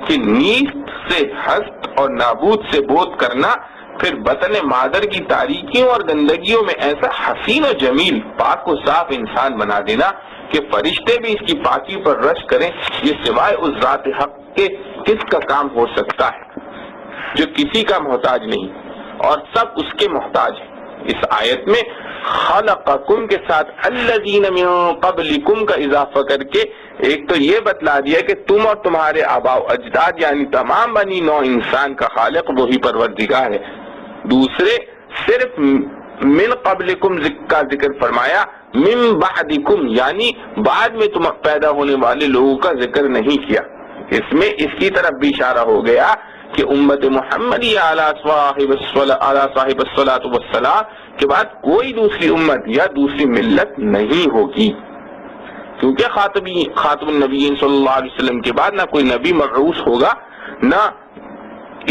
A: کہ نیست سے ہست اور نابود سے بود کرنا، پھر بطن مادر کی تاریکیوں اور گندگیوں میں ایسا حسین و جمیل پاک و صاف انسان بنا دینا کہ فرشتے بھی اس کی پاکی پر رشک کریں، یہ سوائے اس ذات حق کے کس کا کام ہو سکتا ہے جو کسی کا محتاج نہیں اور سب اس کے محتاج ہیں۔ اس آیت میں خلقکم کے ساتھ الذین من قبلکم کا اضافہ کر کے ایک تو یہ بتلا دیا کہ تم اور تمہارے آباء و اجداد یعنی تمام بنی نوع انسان کا خالق وہی پروردگار ہے. دوسرے صرف من قبلکم کا ذکر فرمایا، من بعدکم یعنی بعد میں تم پیدا ہونے والے لوگوں کا ذکر نہیں کیا. اس میں اس کی طرف بھی اشارہ ہو گیا کہ امت محمدی علی صاحب الصلاۃ والسلام کے بعد کوئی دوسری امت یا دوسری ملت نہیں ہوگی، کیونکہ خاتم النبیین صلی اللہ علیہ وسلم کے بعد نہ کوئی نبی مبعوث ہوگا نہ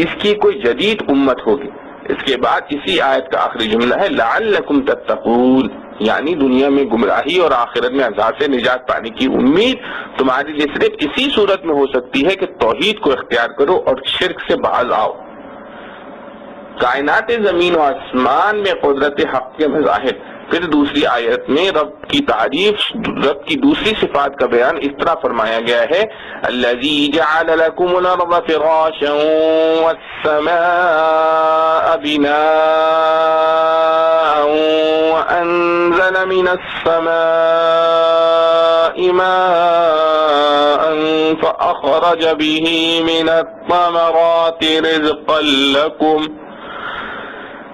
A: اس کی کوئی جدید امت ہوگی. اس کے بعد اسی آیت کا آخری جملہ ہے لعلکم تتقون، یعنی دنیا میں گمراہی اور آخرت میں عذاب سے نجات پانے کی امید تمہارے لیے صرف اسی صورت میں ہو سکتی ہے کہ توحید کو اختیار کرو اور شرک سے باز آؤ. کائنات زمین و آسمان میں قدرت حق کے مظاہر. پھر دوسری آیت میں رب کی تعریف، رب کی دوسری صفات کا بیان اس طرح فرمایا گیا ہے الذی جعل لکم الارض فراشا والسماء بناء وانزل من السماء ماء فاخرج به من الثمرات رزقا لکم.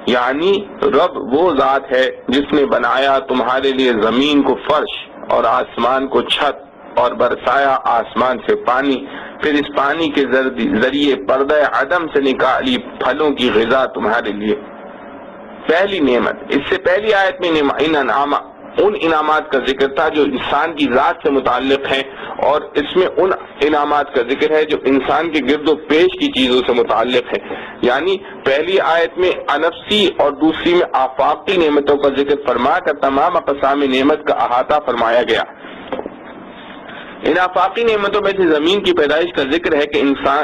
A: یعنی رب وہ ذات ہے جس نے بنایا تمہارے لیے زمین کو فرش اور آسمان کو چھت اور برسایا آسمان سے پانی، پھر اس پانی کے ذریعے پردہ عدم سے نکالی پھلوں کی غذا تمہارے لیے. پہلی نعمت، اس سے پہلی آیت میں ان انعامات کا ذکر تھا جو انسان کی ذات سے متعلق ہیں، اور اس میں ان انعامات کا ذکر ہے جو انسان کے گرد و پیش کی چیزوں سے متعلق ہے. یعنی پہلی آیت میں انفسی اور دوسری میں آفاقی نعمتوں کا ذکر فرما کر تمام اقسام نعمت کا احاطہ فرمایا گیا. ان آفاقی نعمتوں میں سے زمین کی پیدائش کا ذکر ہے کہ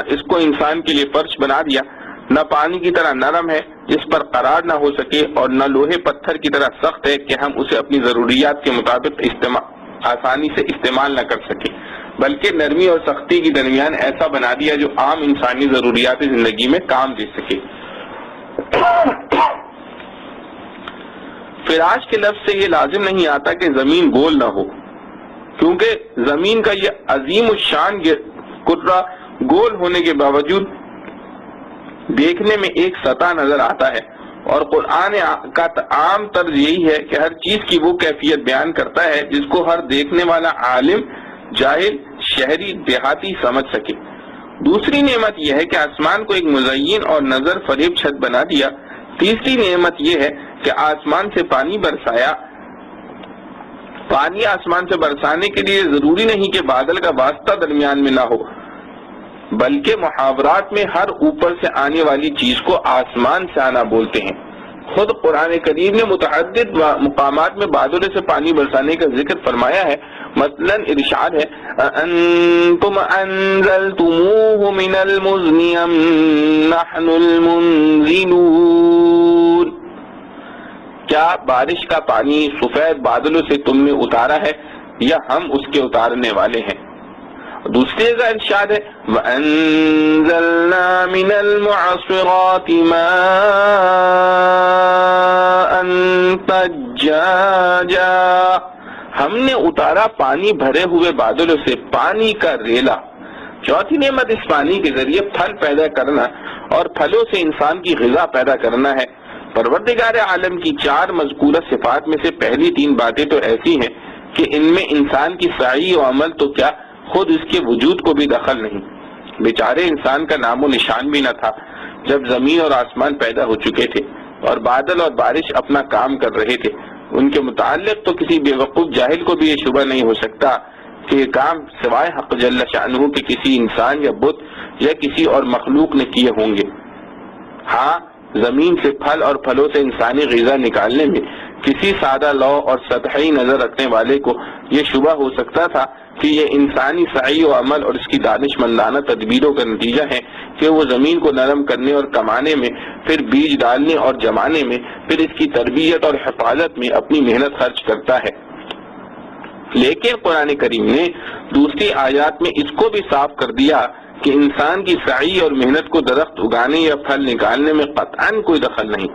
A: اس کو انسان کے لیے فرش بنا دیا، نہ پانی کی طرح نرم ہے جس پر قرار نہ ہو سکے، اور نہ لوہے پتھر کی طرح سخت ہے کہ ہم اسے اپنی ضروریات کے مطابق آسانی سے استعمال نہ کر سکے، بلکہ نرمی اور سختی کے درمیان ایسا بنا دیا جو عام انسانی ضروریات زندگی میں کام دے سکے. فراش کے لفظ سے یہ لازم نہیں آتا کہ زمین گول نہ ہو، کیونکہ زمین کا یہ عظیم الشان کرہ گول ہونے کے باوجود دیکھنے میں ایک سطح نظر آتا ہے، اور قرآن کا عام طرز یہی ہے کہ ہر چیز کی وہ کیفیت بیان کرتا ہے جس کو ہر دیکھنے والا عالم، جاہل، شہری، دیہاتی سمجھ سکے. دوسری نعمت یہ ہے کہ آسمان کو ایک مزین اور نظر فریب چھت بنا دیا. تیسری نعمت یہ ہے کہ آسمان سے پانی برسایا. پانی آسمان سے برسانے کے لیے ضروری نہیں کہ بادل کا واسطہ درمیان میں نہ ہو، بلکہ محاورات میں ہر اوپر سے آنے والی چیز کو آسمان سے آنا بولتے ہیں. خود قرآن کریم نے متعدد مقامات میں بادلوں سے پانی برسانے کا ذکر فرمایا ہے. مثلا ارشاد ہے انتم انزلتموه من المزن ام نحن المنزلون، کیا بارش کا پانی سفید بادلوں سے تم نے اتارا ہے یا ہم اس کے اتارنے والے ہیں. دوسری جگہ ارشاد ہے وَأَنزَلْنَا مِنَ الْمُعَصِرَاتِ مَاءً ثَجَّاجًا، ہم نے اتارا پانی بھرے ہوئے بادلوں سے پانی کا ریلا. چوتھی نعمت اس پانی کے ذریعے پھل پیدا کرنا اور پھلوں سے انسان کی غذا پیدا کرنا ہے. پروردگار عالم کی چار مذکورہ صفات میں سے پہلی تین باتیں تو ایسی ہیں کہ ان میں انسان کی سعی و عمل تو کیا خود اس کے وجود کو بھی دخل نہیں. بیچارے انسان کا نام و نشان بھی نہ تھا جب زمین اور آسمان پیدا ہو چکے تھے اور بادل اور بارش اپنا کام کر رہے تھے. ان کے متعلق تو کسی بے وقوف جاہل کو بھی یہ شبہ نہیں ہو سکتا کہ یہ کام سوائے حق جل شانہ کے کسی انسان یا بت یا کسی اور مخلوق نے کیے ہوں گے. ہاں، زمین سے پھل اور پھلوں سے انسانی غذا نکالنے میں کسی سادہ لو اور سطحی نظر رکھنے والے کو یہ شبہ ہو سکتا تھا کہ یہ انسانی سعی و عمل اور اس کی دانش مندانہ تدبیروں کا نتیجہ ہے کہ وہ زمین کو نرم کرنے اور کمانے میں، پھر بیج ڈالنے اور جمانے میں، پھر اس کی تربیت اور حفاظت میں اپنی محنت خرچ کرتا ہے. لیکن قرآن کریم نے دوسری آیات میں اس کو بھی صاف کر دیا کہ انسان کی سعی اور محنت کو درخت اگانے یا پھل نکالنے میں قطعاً کوئی دخل نہیں.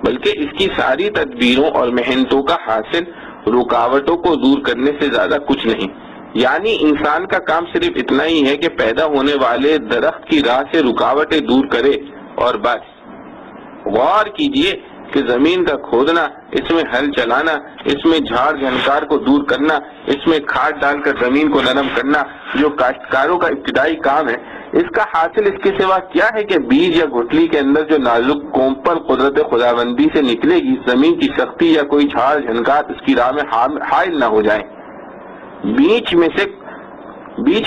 A: بلکہ اس کی ساری تدبیروں اور محنتوں کا حاصل رکاوٹوں کو دور کرنے سے زیادہ کچھ نہیں۔ یعنی انسان کا کام صرف اتنا ہی ہے کہ پیدا ہونے والے درخت کی راہ سے رکاوٹیں دور کرے اور بس۔ غور کیجئے کہ زمین کا کھودنا، اس میں ہل چلانا، اس میں جھاڑ جھنکار کو دور کرنا، اس میں کھاد ڈال کر زمین کو نرم کرنا جو کاشتکاروں کا ابتدائی کام ہے، اس کا حاصل اس کے سوا کیا ہے کہ بیج یا گٹھلی کے اندر جو نازک کونپل قدرت خداوندی سے نکلے گی، زمین کی سختی یا کوئی جھاڑ جھنکار اس کی راہ میں حائل نہ ہو جائیں۔ بیچ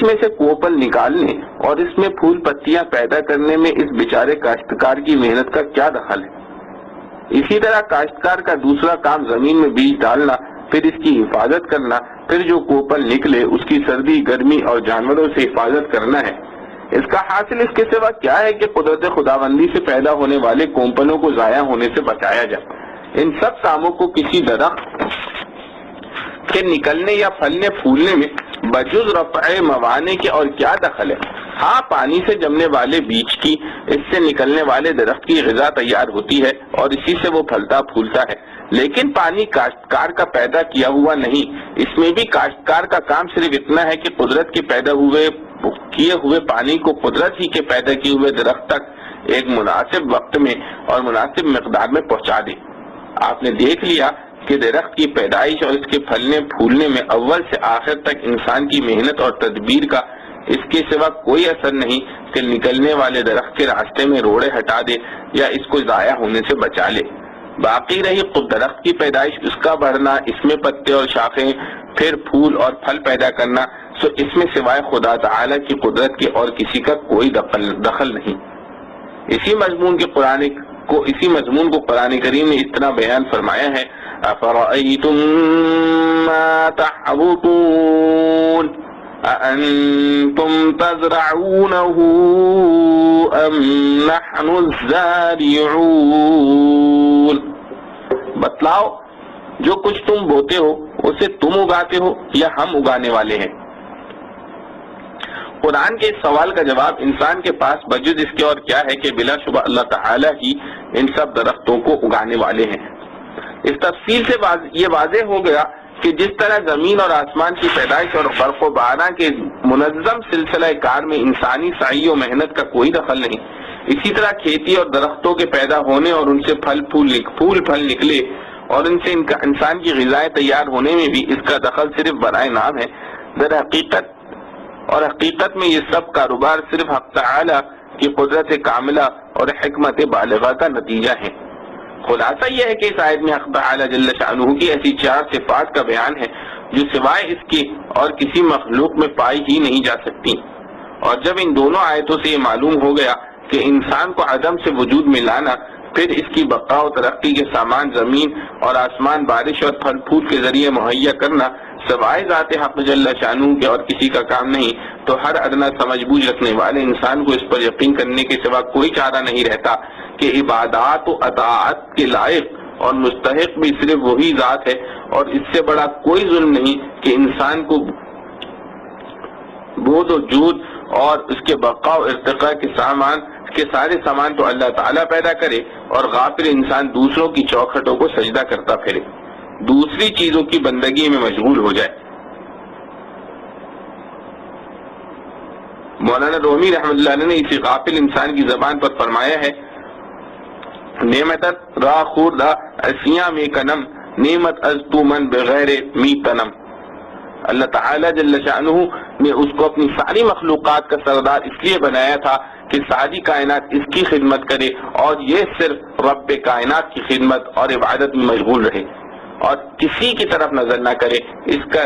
A: میں سے کوپل نکالنے اور اس میں پھول پتیاں پیدا کرنے میں اس بیچارے کاشتکار کی محنت کا کیا دخل ہے؟ اسی طرح کاشتکار کا دوسرا کام زمین میں بیج ڈالنا، پھر اس کی حفاظت کرنا، پھر جو کوپل نکلے اس کی سردی، گرمی اور جانوروں سے حفاظت کرنا ہے۔ اس کا حاصل اس کے سوا کیا ہے کہ قدرت خداوندی سے پیدا ہونے والے کوپلوں کو ضائع ہونے سے بچایا جائے۔ ان سب کاموں کو کسی درخت کے نکلنے یا پھلنے پھولنے میں بجز رفع موانع کے اور کیا دخل ہے؟ ہاں، پانی سے جمنے والے بیج کی، اس سے نکلنے والے درخت کی غذا تیار ہوتی ہے اور اسی سے وہ پھلتا پھولتا ہے، لیکن پانی کاشتکار کا پیدا کیا ہوا نہیں۔ اس میں بھی کاشتکار کا کام صرف اتنا ہے کہ قدرت کے پیدا کیے ہوئے پانی کو قدرت ہی کے پیدا کیے ہوئے درخت تک ایک مناسب وقت میں اور مناسب مقدار میں پہنچا دے۔ آپ نے دیکھ لیا کہ درخت کی پیدائش اور اس کے پھلنے پھولنے میں اول سے آخر تک انسان کی محنت اور تدبیر کا اس کے سوا کوئی اثر نہیں کہ نکلنے والے درخت کے راستے میں روڑے ہٹا دے یا اس کو ضائع ہونے سے بچا لے۔ باقی رہی خود درخت کی پیدائش، اس کا بڑھنا، اس میں پتے اور شاخیں، پھر پھول اور پھل پیدا کرنا، سو اس میں سوائے خدا تعالی کی قدرت کے اور کسی کا کوئی دخل نہیں۔ اسی مضمون کو قرآن کریم نے اس طرح بیان فرمایا ہے: أَفَرَأَيْتُم مَّا تَحْرُثُونَ أَأَنتُمْ تَزْرَعُونَهُ أَمْ نَحْنُ الزَّارِعُونَ۔ بتلاؤ، جو کچھ تم بوتے ہو اسے تم اگاتے ہو یا ہم اگانے والے ہیں؟ قرآن کے اس سوال کا جواب انسان کے پاس بجز اس کے اور کیا ہے کہ بلا شبہ اللہ تعالیٰ ہی ان سب درختوں کو اگانے والے ہیں۔ اس تفصیل سے یہ واضح ہو گیا کہ جس طرح زمین اور آسمان کی پیدائش اور برق و باران کے منظم سلسلہ کار میں انسانی سعی و محنت کا کوئی دخل نہیں، اسی طرح کھیتی اور درختوں کے پیدا ہونے اور ان سے پھول پھل نکلے اور ان سے انسان کی غذائیں تیار ہونے میں بھی اس کا دخل صرف برائے نام ہے۔ در حقیقت میں یہ سب کاروبار صرف حق تعالی کی قدرت کاملہ اور حکمت بالغہ کا نتیجہ ہے۔ خلاصہ یہ ہے کہ اس آیت میں حق تعالی جل شانہ کی ایسی 4 صفات کا بیان ہے جو سوائے اس کے اور کسی مخلوق میں پائی ہی نہیں جا سکتی، اور جب ان دونوں آیتوں سے یہ معلوم ہو گیا کہ انسان کو عدم سے وجود میں لانا، پھر اس کی بقا و ترقی کے سامان زمین اور آسمان، بارش اور پھل پھول کے ذریعے مہیا کرنا سوائے ذات حق جل شانہ کے اور کسی کا کام نہیں، تو ہر ادنا سمجھ بوجھ رکھنے والے انسان کو اس پر یقین کرنے کے سوا کوئی چارہ نہیں رہتا کہ عبادات و اطاعت کے لائق اور مستحق بھی صرف وہی ذات ہے، اور اس سے بڑا کوئی ظلم نہیں کہ انسان کو بود و جود اور اس کے بقا و ارتقاء کے سارے سامان تو اللہ تعالیٰ پیدا کرے اور غافل انسان دوسروں کی چوکھٹوں کو سجدہ کرتا پھرے، دوسری چیزوں کی بندگی میں مشغول ہو جائے۔ مولانا رومی رحمۃ اللہ علیہ نے اسی غافل انسان کی زبان پر فرمایا ہے: نعمتت را خوردہ اسیاں میں کنم، نعمت از تو من بغیر می تنم۔ اللہ تعالیٰ جل شانہ نے اس کو اپنی ساری مخلوقات کا سردار اس لیے بنایا تھا کہ ساری کائنات اس کی خدمت کرے اور یہ صرف رب کائنات کی خدمت اور عبادت میں مشغول رہے اور کسی کی طرف نظر نہ کرے۔ اس کا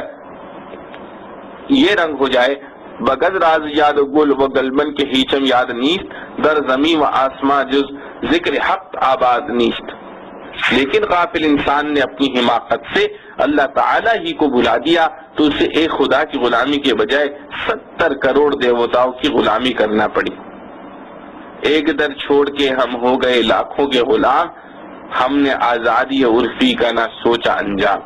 A: یہ رنگ ہو جائے: بغض راز یاد گل و گلبن کے ہیچم یاد نیست، در زمین و آسمان جز ذکر حق آباد نیست۔ لیکن غافل انسان نے اپنی حماقت سے اللہ تعالیٰ ہی کو بھلا دیا تو اسے ایک خدا کی غلامی کے بجائے 70 کروڑ دیوتاؤں کی غلامی کرنا پڑی۔ ایک در چھوڑ کے ہم ہو گئے لاکھوں کے غلام، ہم نے آزادی عرفی کا نہ سوچا انجام۔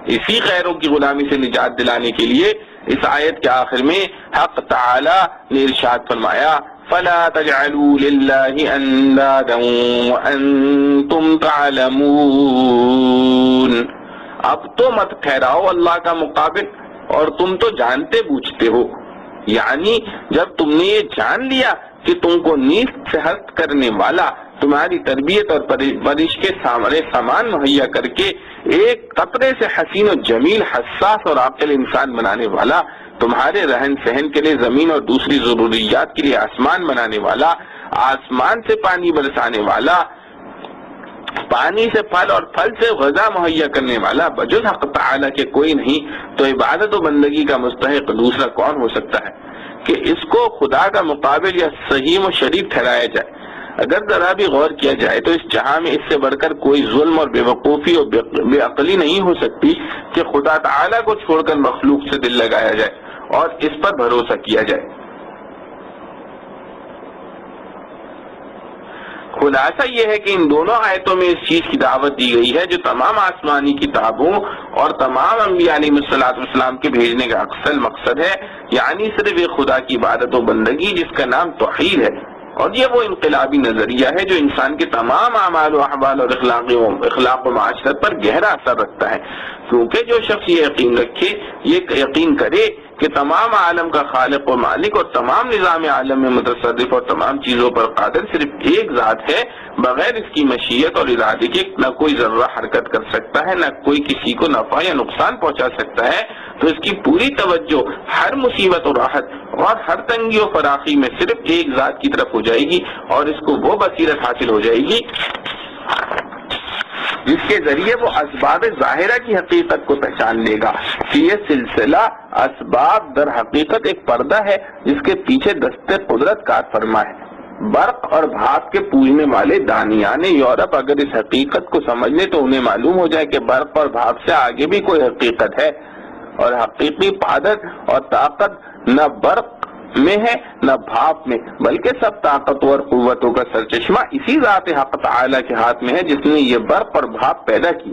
A: اسی غیروں کی غلامی سے نجات دلانے کے لیے اس آیت کے آخر میں حق تعالی نے ارشاد فرمایا: فلا تجعلوا للہ اندادا وانتم تعلمون، اب تو مت ٹھہراؤ اللہ کا مقابل اور تم تو جانتے بوجھتے ہو، یعنی جب تم نے یہ جان لیا کہ تم کو نیز صحت کرنے والا، تمہاری تربیت اور پرورش کے سامان مہیا کر کے ایک قطرے سے حسین و جمیل، حساس اور عاقل انسان بنانے والا، تمہارے رہن سہن کے لیے زمین اور دوسری ضروریات کے لیے آسمان بنانے والا، آسمان سے پانی برسانے والا، پانی سے پھل اور پھل سے غذا مہیا کرنے والا بجز حق تعالی کے کوئی نہیں، تو عبادت و بندگی کا مستحق دوسرا کون ہو سکتا ہے کہ اس کو خدا کا مقابل یا صحیح و شریک ٹھہرایا جائے؟ اگر ذرا بھی غور کیا جائے تو اس جہاں میں اس سے بڑھ کر کوئی ظلم اور بے وقوفی اور بے عقلی نہیں ہو سکتی کہ خدا تعالی کو چھوڑ کر مخلوق سے دل لگایا جائے اور اس پر بھروسہ کیا جائے۔ خلاصہ یہ ہے کہ ان دونوں آیتوں میں اس چیز کی دعوت دی گئی ہے جو تمام آسمانی کتابوں اور تمام انبیاء علیہ السلام کے بھیجنے کا اصل مقصد ہے، یعنی صرف ایک خدا کی عبادت و بندگی جس کا نام توحید ہے، اور یہ وہ انقلابی نظریہ ہے جو انسان کے تمام اعمال و احوال اور اخلاق و معاشرت پر گہرا اثر رکھتا ہے، کیونکہ جو شخص یہ یقین کرے کہ تمام عالم کا خالق و مالک اور تمام نظام عالم میں متصرف اور تمام چیزوں پر قادر صرف ایک ذات ہے، بغیر اس کی مشیت اور ارادے کے نہ کوئی ذرہ حرکت کر سکتا ہے، نہ کوئی کسی کو نفع یا نقصان پہنچا سکتا ہے، تو اس کی پوری توجہ ہر مصیبت و راحت اور ہر تنگی و فراخی میں صرف ایک ذات کی طرف ہو جائے گی، اور اس کو وہ بصیرت حاصل ہو جائے گی جس کے ذریعے وہ اسباب ظاہرہ کی حقیقت کو پہچان لے گا کہ یہ سلسلہ اسباب در حقیقت ایک پردہ ہے جس کے پیچھے دست قدرت کار فرما ہے۔ برق اور بھاپ کے پوجنے والے دانیان یورپ اگر اس حقیقت کو سمجھ لیں تو انہیں معلوم ہو جائے کہ برق اور بھاپ سے آگے بھی کوئی حقیقت ہے، اور حقیقی پادت اور طاقت نہ برق میں ہے نہ بھاپ میں، بلکہ سب طاقتور قوتوں کا سرچشمہ اسی ذات حق تعالی کے ہاتھ میں ہے جس نے یہ برق اور بھاپ پیدا کی۔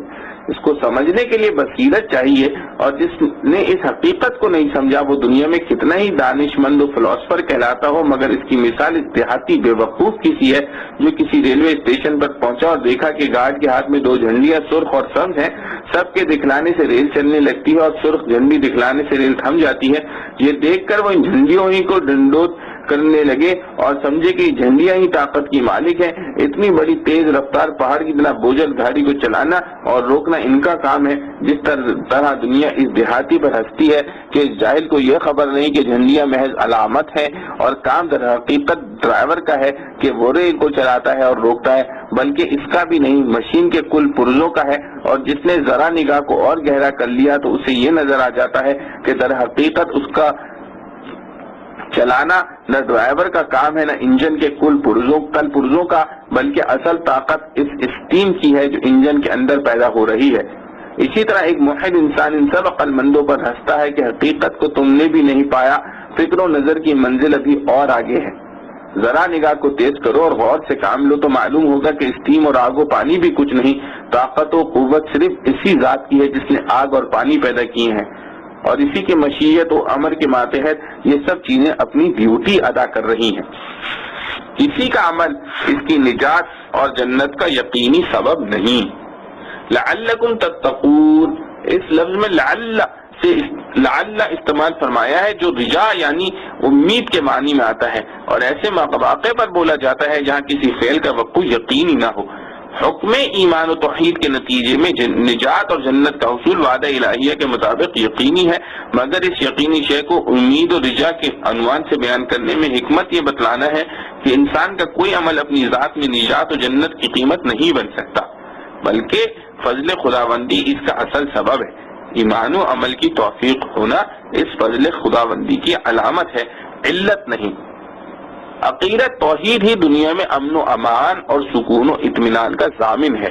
A: اس کو سمجھنے کے لیے بصیرت چاہیے، اور جس نے اس حقیقت کو نہیں سمجھا وہ دنیا میں کتنا ہی دانش مند و فلاسفر کہلاتا ہو، مگر اس کی مثال اس دیہاتی بے وقوف کسی ہے جو کسی ریلوے اسٹیشن پر پہنچا اور دیکھا کہ گارڈ کے ہاتھ میں دو جھنڈیاں سرخ اور سبز ہیں، سب کے دکھلانے سے ریل چلنے لگتی ہے اور سرخ جھنڈی دکھلانے سے ریل تھم جاتی ہے۔ یہ دیکھ کر وہ ان جھنڈیوں ہی کو ڈنڈوت کرنے لگے اور سمجھے کہ جھنڈیاں ہی طاقت کی مالک ہیں۔ اتنی بڑی تیز رفتار پہاڑ کی طرح بوجھل گاڑی کو چلانا اور روکنا ان کا کام ہے۔ جس طرح دنیا اس دیہاتی پر ہنستی ہے کہ اس جاہل کو یہ خبر نہیں کہ جھنڈیاں محض علامت ہے اور کام در حقیقت ڈرائیور کا ہے کہ وہ ریل کو چلاتا ہے اور روکتا ہے، بلکہ اس کا بھی نہیں، مشین کے کل پرزوں کا ہے۔ اور جس نے ذرا نگاہ کو اور گہرا کر لیا تو اسے یہ نظر آ جاتا ہے کہ در حقیقت اس کا چلانا نہ ڈرائیور کا کام ہے، نہ انجن کے کل پرزوں کا، بلکہ اصل طاقت اس اسٹیم کی ہے جو انجن کے اندر پیدا ہو رہی ہے۔ اسی طرح ایک موحد انسان ان سب عقل مندوں پر ہنستا ہے کہ حقیقت کو تم نے بھی نہیں پایا، فکر و نظر کی منزل ابھی اور آگے ہے۔ ذرا نگاہ کو تیز کرو اور غور سے کام لو تو معلوم ہوگا کہ اسٹیم اور آگ و پانی بھی کچھ نہیں، طاقت و قوت صرف اسی ذات کی ہے جس نے آگ اور پانی پیدا کیے ہیں، اور اسی کے مشیت و امر کے ماتحت یہ سب چیزیں اپنی ڈیوٹی ادا کر رہی ہیں۔ کسی کا عمل اس کی نجات اور جنت کا یقینی سبب نہیں۔ لعلکم تتقون، اس لفظ میں لعل استعمال فرمایا ہے جو رجا یعنی امید کے معنی میں آتا ہے، اور ایسے مواقع پر بولا جاتا ہے جہاں کسی فعل کا وقوع یقینی نہ ہو۔ حکم ایمان و توحید کے نتیجے میں نجات اور جنت کا حصول وعدہ الہیہ کے مطابق یقینی ہے، مگر اس یقینی شے کو امید و رجا کے عنوان سے بیان کرنے میں حکمت یہ بتلانا ہے کہ انسان کا کوئی عمل اپنی ذات میں نجات و جنت کی قیمت نہیں بن سکتا، بلکہ فضل خداوندی اس کا اصل سبب ہے۔ ایمان و عمل کی توفیق ہونا اس فضل خداوندی کی علامت ہے، علت نہیں۔ عقیدہ توحید ہی دنیا میں امن و امان اور سکون و اطمینان کا ضامن ہے۔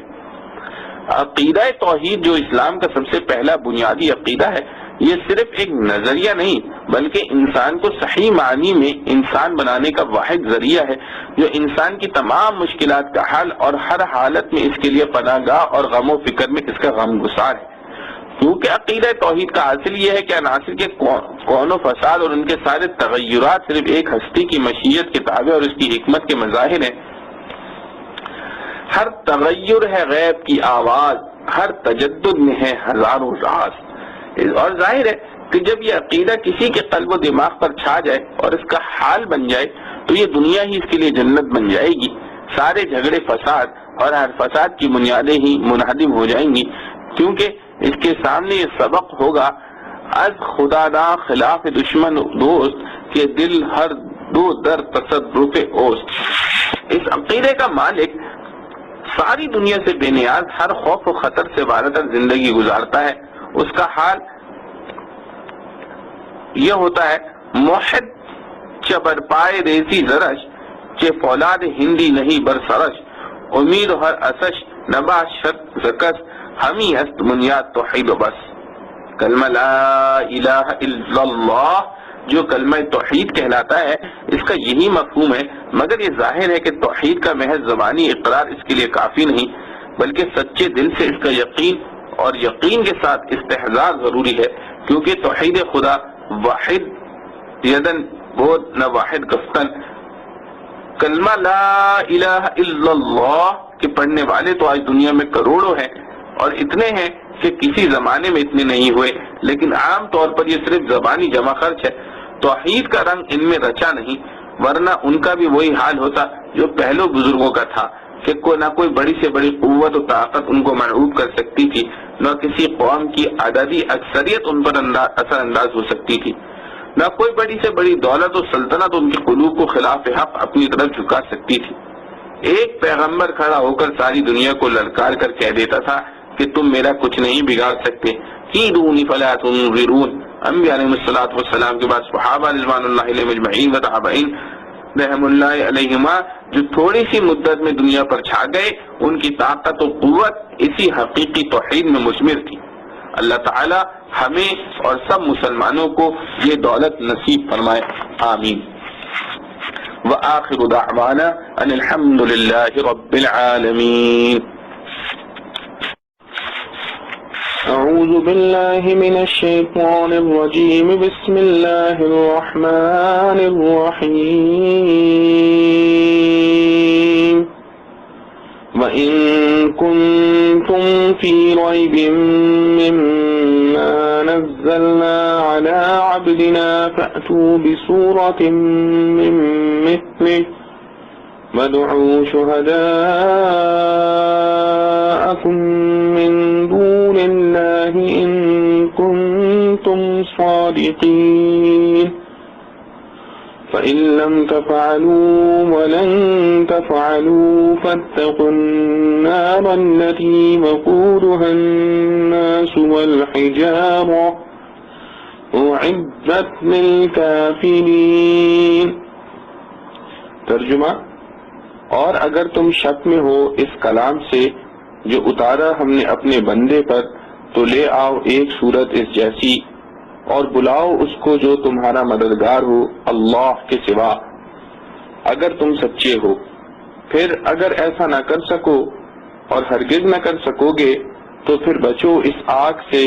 A: عقیدہ توحید جو اسلام کا سب سے پہلا بنیادی عقیدہ ہے، یہ صرف ایک نظریہ نہیں بلکہ انسان کو صحیح معنی میں انسان بنانے کا واحد ذریعہ ہے، جو انسان کی تمام مشکلات کا حل اور ہر حالت میں اس کے لیے پناہ گاہ اور غم و فکر میں اس کا غم گسار ہے۔ کیونکہ عقیدہ توحید کا حاصل یہ ہے کہ عناصر کے کون و فساد اور ان کے سارے تغیرات صرف ایک ہستی کی مشیت کے تابع اور اس کی حکمت کے مظاہر ہیں۔ ہر تغیر ہے غیب کی آواز، ہر تجدد میں ہے ہزاروں راز۔ اور ظاہر ہے کہ جب یہ عقیدہ کسی کے قلب و دماغ پر چھا جائے اور اس کا حال بن جائے تو یہ دنیا ہی اس کے لیے جنت بن جائے گی۔ سارے جھگڑے فساد اور ہر فساد کی بنیادیں ہی منہدم ہو جائیں گی، کیونکہ اس کے سامنے یہ سبق ہوگا از خدا دا خلاف دشمن دوست کے دل ہر دو در تصرف اوست۔ اس عقیدے کا مالک ساری دنیا سے بے نیاز، ہر خوف و خطر سے بالاتر زندگی گزارتا ہے۔ اس کا حال یہ ہوتا ہے موحد چبر پائے ریزی زرش چے فولاد ہندی نہیں برسرش، امید ہر اسش نبا شرط زکس ہمی است بنیاد توحید و بس۔ کلمہ لا الہ الا اللہ جو کلمہ توحید کہلاتا ہے، اس کا یہی مفہوم ہے، مگر یہ ظاہر ہے کہ توحید کا محض زبانی اقرار اس کے لیے کافی نہیں، بلکہ سچے دل سے اس کا یقین اور یقین کے ساتھ استحضار ضروری ہے، کیونکہ توحید خدا واحد یدن بود نہ واحد گفتن۔ کلمہ لا الہ الا اللہ کے پڑھنے والے تو آج دنیا میں کروڑوں ہیں، اور اتنے ہیں کہ کسی زمانے میں اتنے نہیں ہوئے، لیکن عام طور پر یہ صرف زبانی جمع خرچ ہے۔ توحید کا رنگ ان میں رچا نہیں، ورنہ ان کا بھی وہی حال ہوتا جو پہلو بزرگوں کا تھا کہ نہ کوئی بڑی سے بڑی قوت و طاقت ان کو مرعوب کر سکتی تھی، نہ کسی قوم کی عددی اکثریت ان پر اثر انداز ہو سکتی تھی، نہ کوئی بڑی سے بڑی دولت و سلطنت ان کے قلوب کو خلاف حق اپنی طرف جھکا سکتی تھی۔ ایک پیغمبر کھڑا ہو کر ساری دنیا کو للکار کر کہہ دیتا تھا کہ تم میرا کچھ نہیں بگاڑ سکتے، کیدونی فلا تنظرون۔ انبیاء علیہ الصلوۃ والسلام کے بعد صحابہ رضوان اللہ علیہم اجمعین و تابعین رحم اللہ علیہما جو تھوڑی سی مدت میں دنیا پر چھا گئے، ان کی طاقت و قوت اسی حقیقی توحید میں مشمر تھی۔ اللہ تعالی ہمیں اور سب مسلمانوں کو یہ دولت نصیب فرمائے، آمین۔ وآخر دعوانا ان الحمد للہ رب العالمین۔ اعوذ باللہ من الشیطان الرجیم، بسم اللہ الرحمن الرحیم۔ وَإِن كُنتُمْ فِي رَيْبٍ مِّمَّا نَزَّلْنَا عَلَىٰ عَبْدِنَا فَأْتُوا بِسُورَةٍ مِّن مِّثْلِهِ وَادْعُوا شُهَدَاءَكُم مِّن دُونِ اللَّهِ إِن كُنتُمْ صَادِقِينَ فَإِن لَّمْ تَفْعَلُوا وَلَن تَفْعَلُوا فَاتَّقُوا النَّارَ الَّتِي وَقُودُهَا النَّاسُ وَالْحِجَارَةُ أُعِدَّتْ لِلْكَافِرِينَ۔ ترجمہ: اور اگر تم شک میں ہو اس کلام سے جو اتارا ہم نے اپنے بندے پر، تو لے آؤ ایک صورت اس جیسی اور بلاؤ اس کو جو تمہارا مددگار ہو اللہ کے سوا، اگر تم سچے ہو۔ پھر اگر ایسا نہ کر سکو اور ہرگز نہ کر سکو گے تو پھر بچو اس آگ سے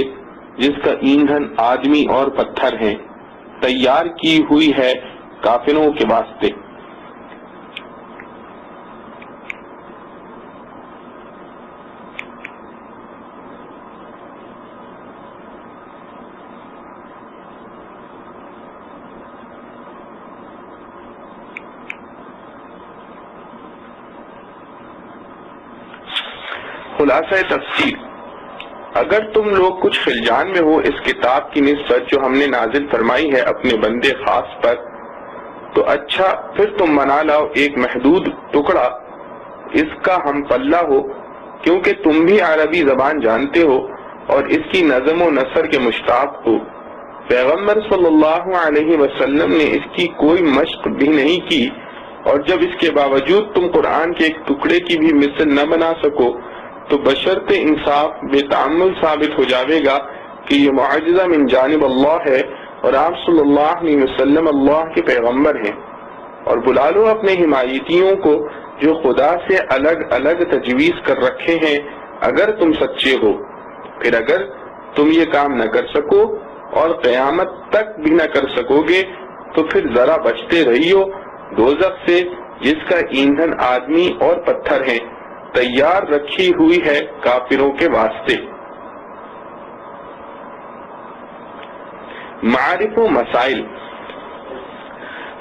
A: جس کا ایندھن آدمی اور پتھر ہیں، تیار کی ہوئی ہے کافروں کے واسطے۔ خلاصہ تفسیر: اگر تم لوگ کچھ خلجان میں ہو اس کتاب کی نسبت جو ہم نے نازل فرمائی ہے اپنے بندے خاص پر، تو اچھا پھر تم منا لاؤ ایک محدود ٹکڑا اس کا ہم پلہ ہو، کیونکہ تم بھی عربی زبان جانتے ہو اور اس کی نظم و نثر کے مشتاق ہو۔ پیغمبر صلی اللہ علیہ وسلم نے اس کی کوئی مشق بھی نہیں کی، اور جب اس کے باوجود تم قرآن کے ایک ٹکڑے کی بھی مثل نہ بنا سکو تو بشرط انصاف بے تعمل ثابت ہو جاوے گا کہ یہ معجزہ من جانب اللہ ہے اور آپ صلی اللہ علیہ وسلم اللہ کے پیغمبر ہیں۔ اور بلا لو اپنے حمایتیوں کو جو خدا سے الگ الگ تجویز کر رکھے ہیں اگر تم سچے ہو۔ پھر اگر تم یہ کام نہ کر سکو اور قیامت تک بھی نہ کر سکو گے تو پھر ذرا بچتے رہیو دوزخ سے جس کا ایندھن آدمی اور پتھر ہیں، تیار رکھی ہوئی ہے کافروں کے واسطے۔ معارف و مسائل،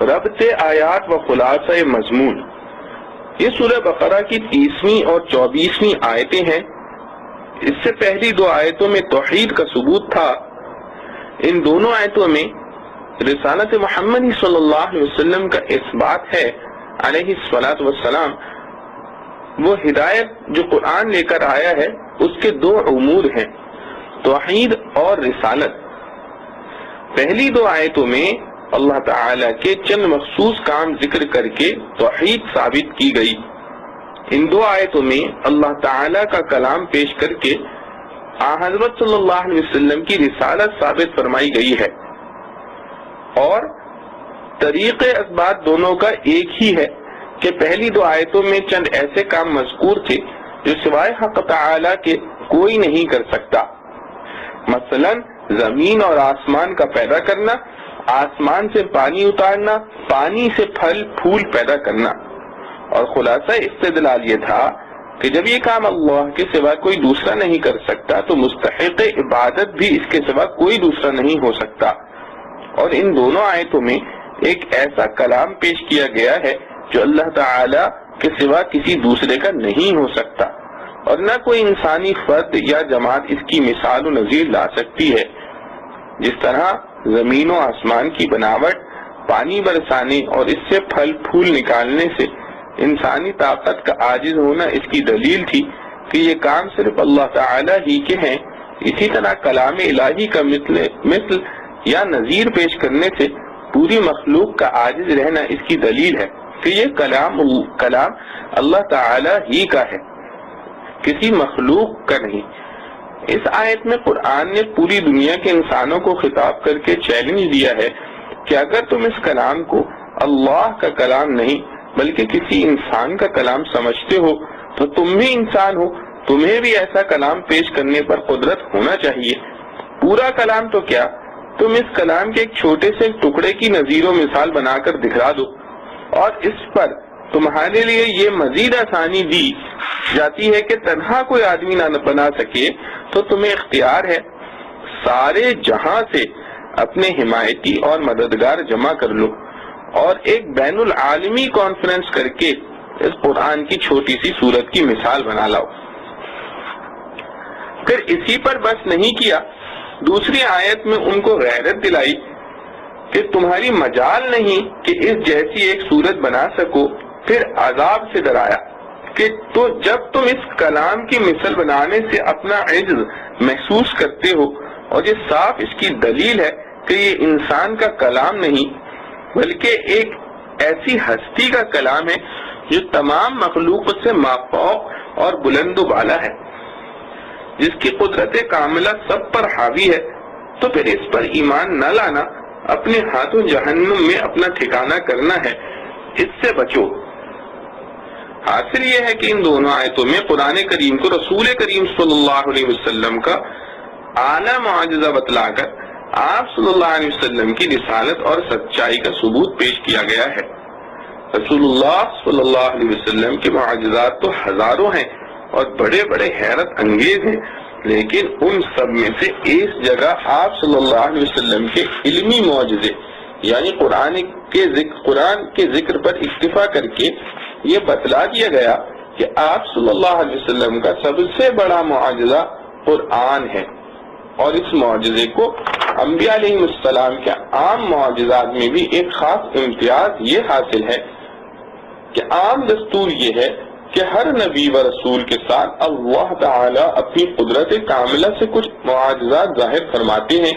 A: ربط آیات و خلاصہ مضمون۔ یہ سورہ بقرہ کی 30ویں اور 24ویں آیتیں ہیں۔ اس سے پہلی 2 آیتوں میں توحید کا ثبوت تھا۔ ان دونوں آیتوں میں رسالت محمد صلی اللہ علیہ وسلم کا اثبات ہے علیہ الصلاۃ والسلام۔ وہ ہدایت جو قرآن لے کر آیا ہے اس کے 2 امور ہیں، توحید اور رسالت۔ پہلی 2 آیتوں میں اللہ تعالیٰ کے چند مخصوص کام ذکر کر کے توحید ثابت کی گئی۔ ان 2 آیتوں میں اللہ تعالیٰ کا کلام پیش کر کے حضرت صلی اللہ علیہ وسلم کی رسالت ثابت فرمائی گئی ہے، اور طریق اثبات دونوں کا ایک ہی ہے کہ پہلی 2 آیتوں میں چند ایسے کام مذکور تھے جو سوائے حق تعالیٰ کے کوئی نہیں کر سکتا، مثلا زمین اور آسمان کا پیدا کرنا، آسمان سے پانی اتارنا، پانی سے پھل پھول پیدا کرنا۔ اور خلاصہ استدلال یہ تھا کہ جب یہ کام اللہ کے سوا کوئی دوسرا نہیں کر سکتا تو مستحق عبادت بھی اس کے سوا کوئی دوسرا نہیں ہو سکتا۔ اور ان دونوں آیتوں میں ایک ایسا کلام پیش کیا گیا ہے جو اللہ تعالی کے سوا کسی دوسرے کا نہیں ہو سکتا، اور نہ کوئی انسانی فرد یا جماعت اس کی مثال و نظیر لا سکتی ہے۔ جس طرح زمین و آسمان کی بناوٹ، پانی برسانے اور اس سے پھل پھول نکالنے سے انسانی طاقت کا عاجز ہونا اس کی دلیل تھی کہ یہ کام صرف اللہ تعالی ہی کے ہیں، اسی طرح کلام الہی کا مثل یا نظیر پیش کرنے سے پوری مخلوق کا عاجز رہنا اس کی دلیل ہے کہ یہ کلام اللہ تعالی ہی کا ہے، کسی مخلوق کا نہیں۔ اس آیت میں قرآن نے پوری دنیا کے انسانوں کو خطاب کر کے چیلنج دیا ہے کہ اگر تم اس کلام کو اللہ کا کلام نہیں بلکہ کسی انسان کا کلام سمجھتے ہو تو تم بھی انسان ہو، تمہیں بھی ایسا کلام پیش کرنے پر قدرت ہونا چاہیے۔ پورا کلام تو کیا، تم اس کلام کے ایک چھوٹے سے ٹکڑے کی نظیر و مثال بنا کر دکھا دو، اور اس پر تمہارے لیے یہ مزید آسانی دی جاتی ہے کہ تنہا کوئی آدمی نہ بنا سکے تو تمہیں اختیار ہے سارے جہاں سے اپنے حمایتی اور مددگار جمع کر لو اور ایک بین العالمی کانفرنس کر کے اس قرآن کی چھوٹی سی سورت کی مثال بنا لاؤ۔ پھر اسی پر بس نہیں کیا، دوسری آیت میں ان کو غیرت دلائی کہ تمہاری مجال نہیں کہ اس جیسی ایک سورت بنا سکو، پھر عذاب سے ڈرایا کہ تو جب تم اس کلام کی مثل بنانے سے اپنا عجز محسوس کرتے ہو، اور یہ صاف اس کی دلیل ہے کہ یہ انسان کا کلام نہیں بلکہ ایک ایسی ہستی کا کلام ہے جو تمام مخلوق سے مافوق اور بلند و بالا ہے، جس کی قدرت کاملہ سب پر حاوی ہے، تو پھر اس پر ایمان نہ لانا اپنے ہاتھوں جہنم میں اپنا ٹھکانہ کرنا ہے، اس سے بچو۔ حاصل یہ ہے کہ ان دونوں آیتوں میں قرآن کریم کو رسول کریم صلی اللہ علیہ وسلم کا اعلیٰ معجزہ بتلا کر آپ صلی اللہ علیہ وسلم کی رسالت اور سچائی کا ثبوت پیش کیا گیا ہے۔ رسول اللہ صلی اللہ علیہ وسلم کے معجزات تو ہزاروں ہیں اور بڑے بڑے حیرت انگیز ہیں، لیکن ان سب میں سے اس جگہ آپ صلی اللہ علیہ وسلم کے علمی معجزے یعنی قرآن کے ذکر پر اکتفا کر کے یہ بتلا دیا گیا کہ آپ صلی اللہ علیہ وسلم کا سب سے بڑا معجزہ قرآن ہے، اور اس معجزے کو انبیاء علیہ السلام کے عام معجزات میں بھی ایک خاص امتیاز یہ حاصل ہے کہ عام دستور یہ ہے کہ ہر نبی و رسول کے ساتھ اللہ تعالی اپنی قدرت کاملہ سے کچھ معجزات ظاہر فرماتے ہیں،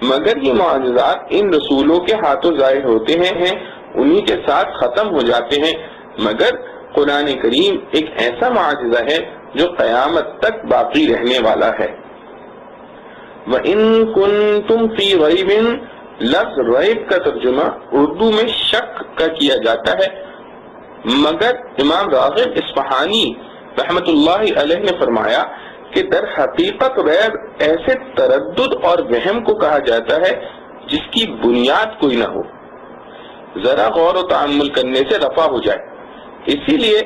A: مگر یہ معجزات ان رسولوں کے ہاتھوں ظاہر ہوتے ہیں، انہی کے ساتھ ختم ہو جاتے ہیں، مگر قرآن کریم ایک ایسا معجزہ ہے جو قیامت تک باقی رہنے والا ہے۔ وَإِن كُنتُمْ فِي رَيْبٍ، لفظ ریب کا ترجمہ اردو میں شک کا کیا جاتا ہے، مگر امام راغب اصفہانی رحمت اللہ علیہ نے فرمایا کہ در حقیقت ریب ایسے تردد اور وہم کو کہا جاتا ہے جس کی بنیاد کوئی نہ ہو، ذرا غور و تأمل کرنے سے رفع ہو جائے۔ اسی لیے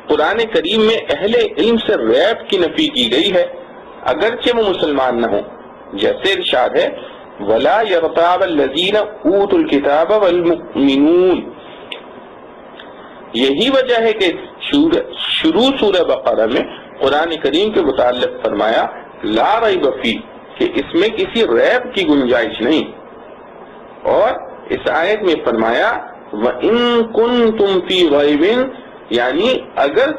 A: قرآن کریم میں اہل علم سے ریب کی نفی کی گئی ہے اگرچہ وہ مسلمان نہ ہوں، جیسے ارشاد ہے وَلَا يَرْتَابَ الَّذِينَ أُوتُوا الْكِتَابَ وَالْمُؤْمِنُونَ۔ یہی وجہ ہے کہ شروع سورہ بقرہ میں قرآن کریم کے متعلق فرمایا لا ریب فیہ، کہ اس میں کسی ریب کی گنجائش نہیں، اور اس آیت میں فرمایا وَإِن كُنتُمْ فِي رَيْبٍ، یعنی اگر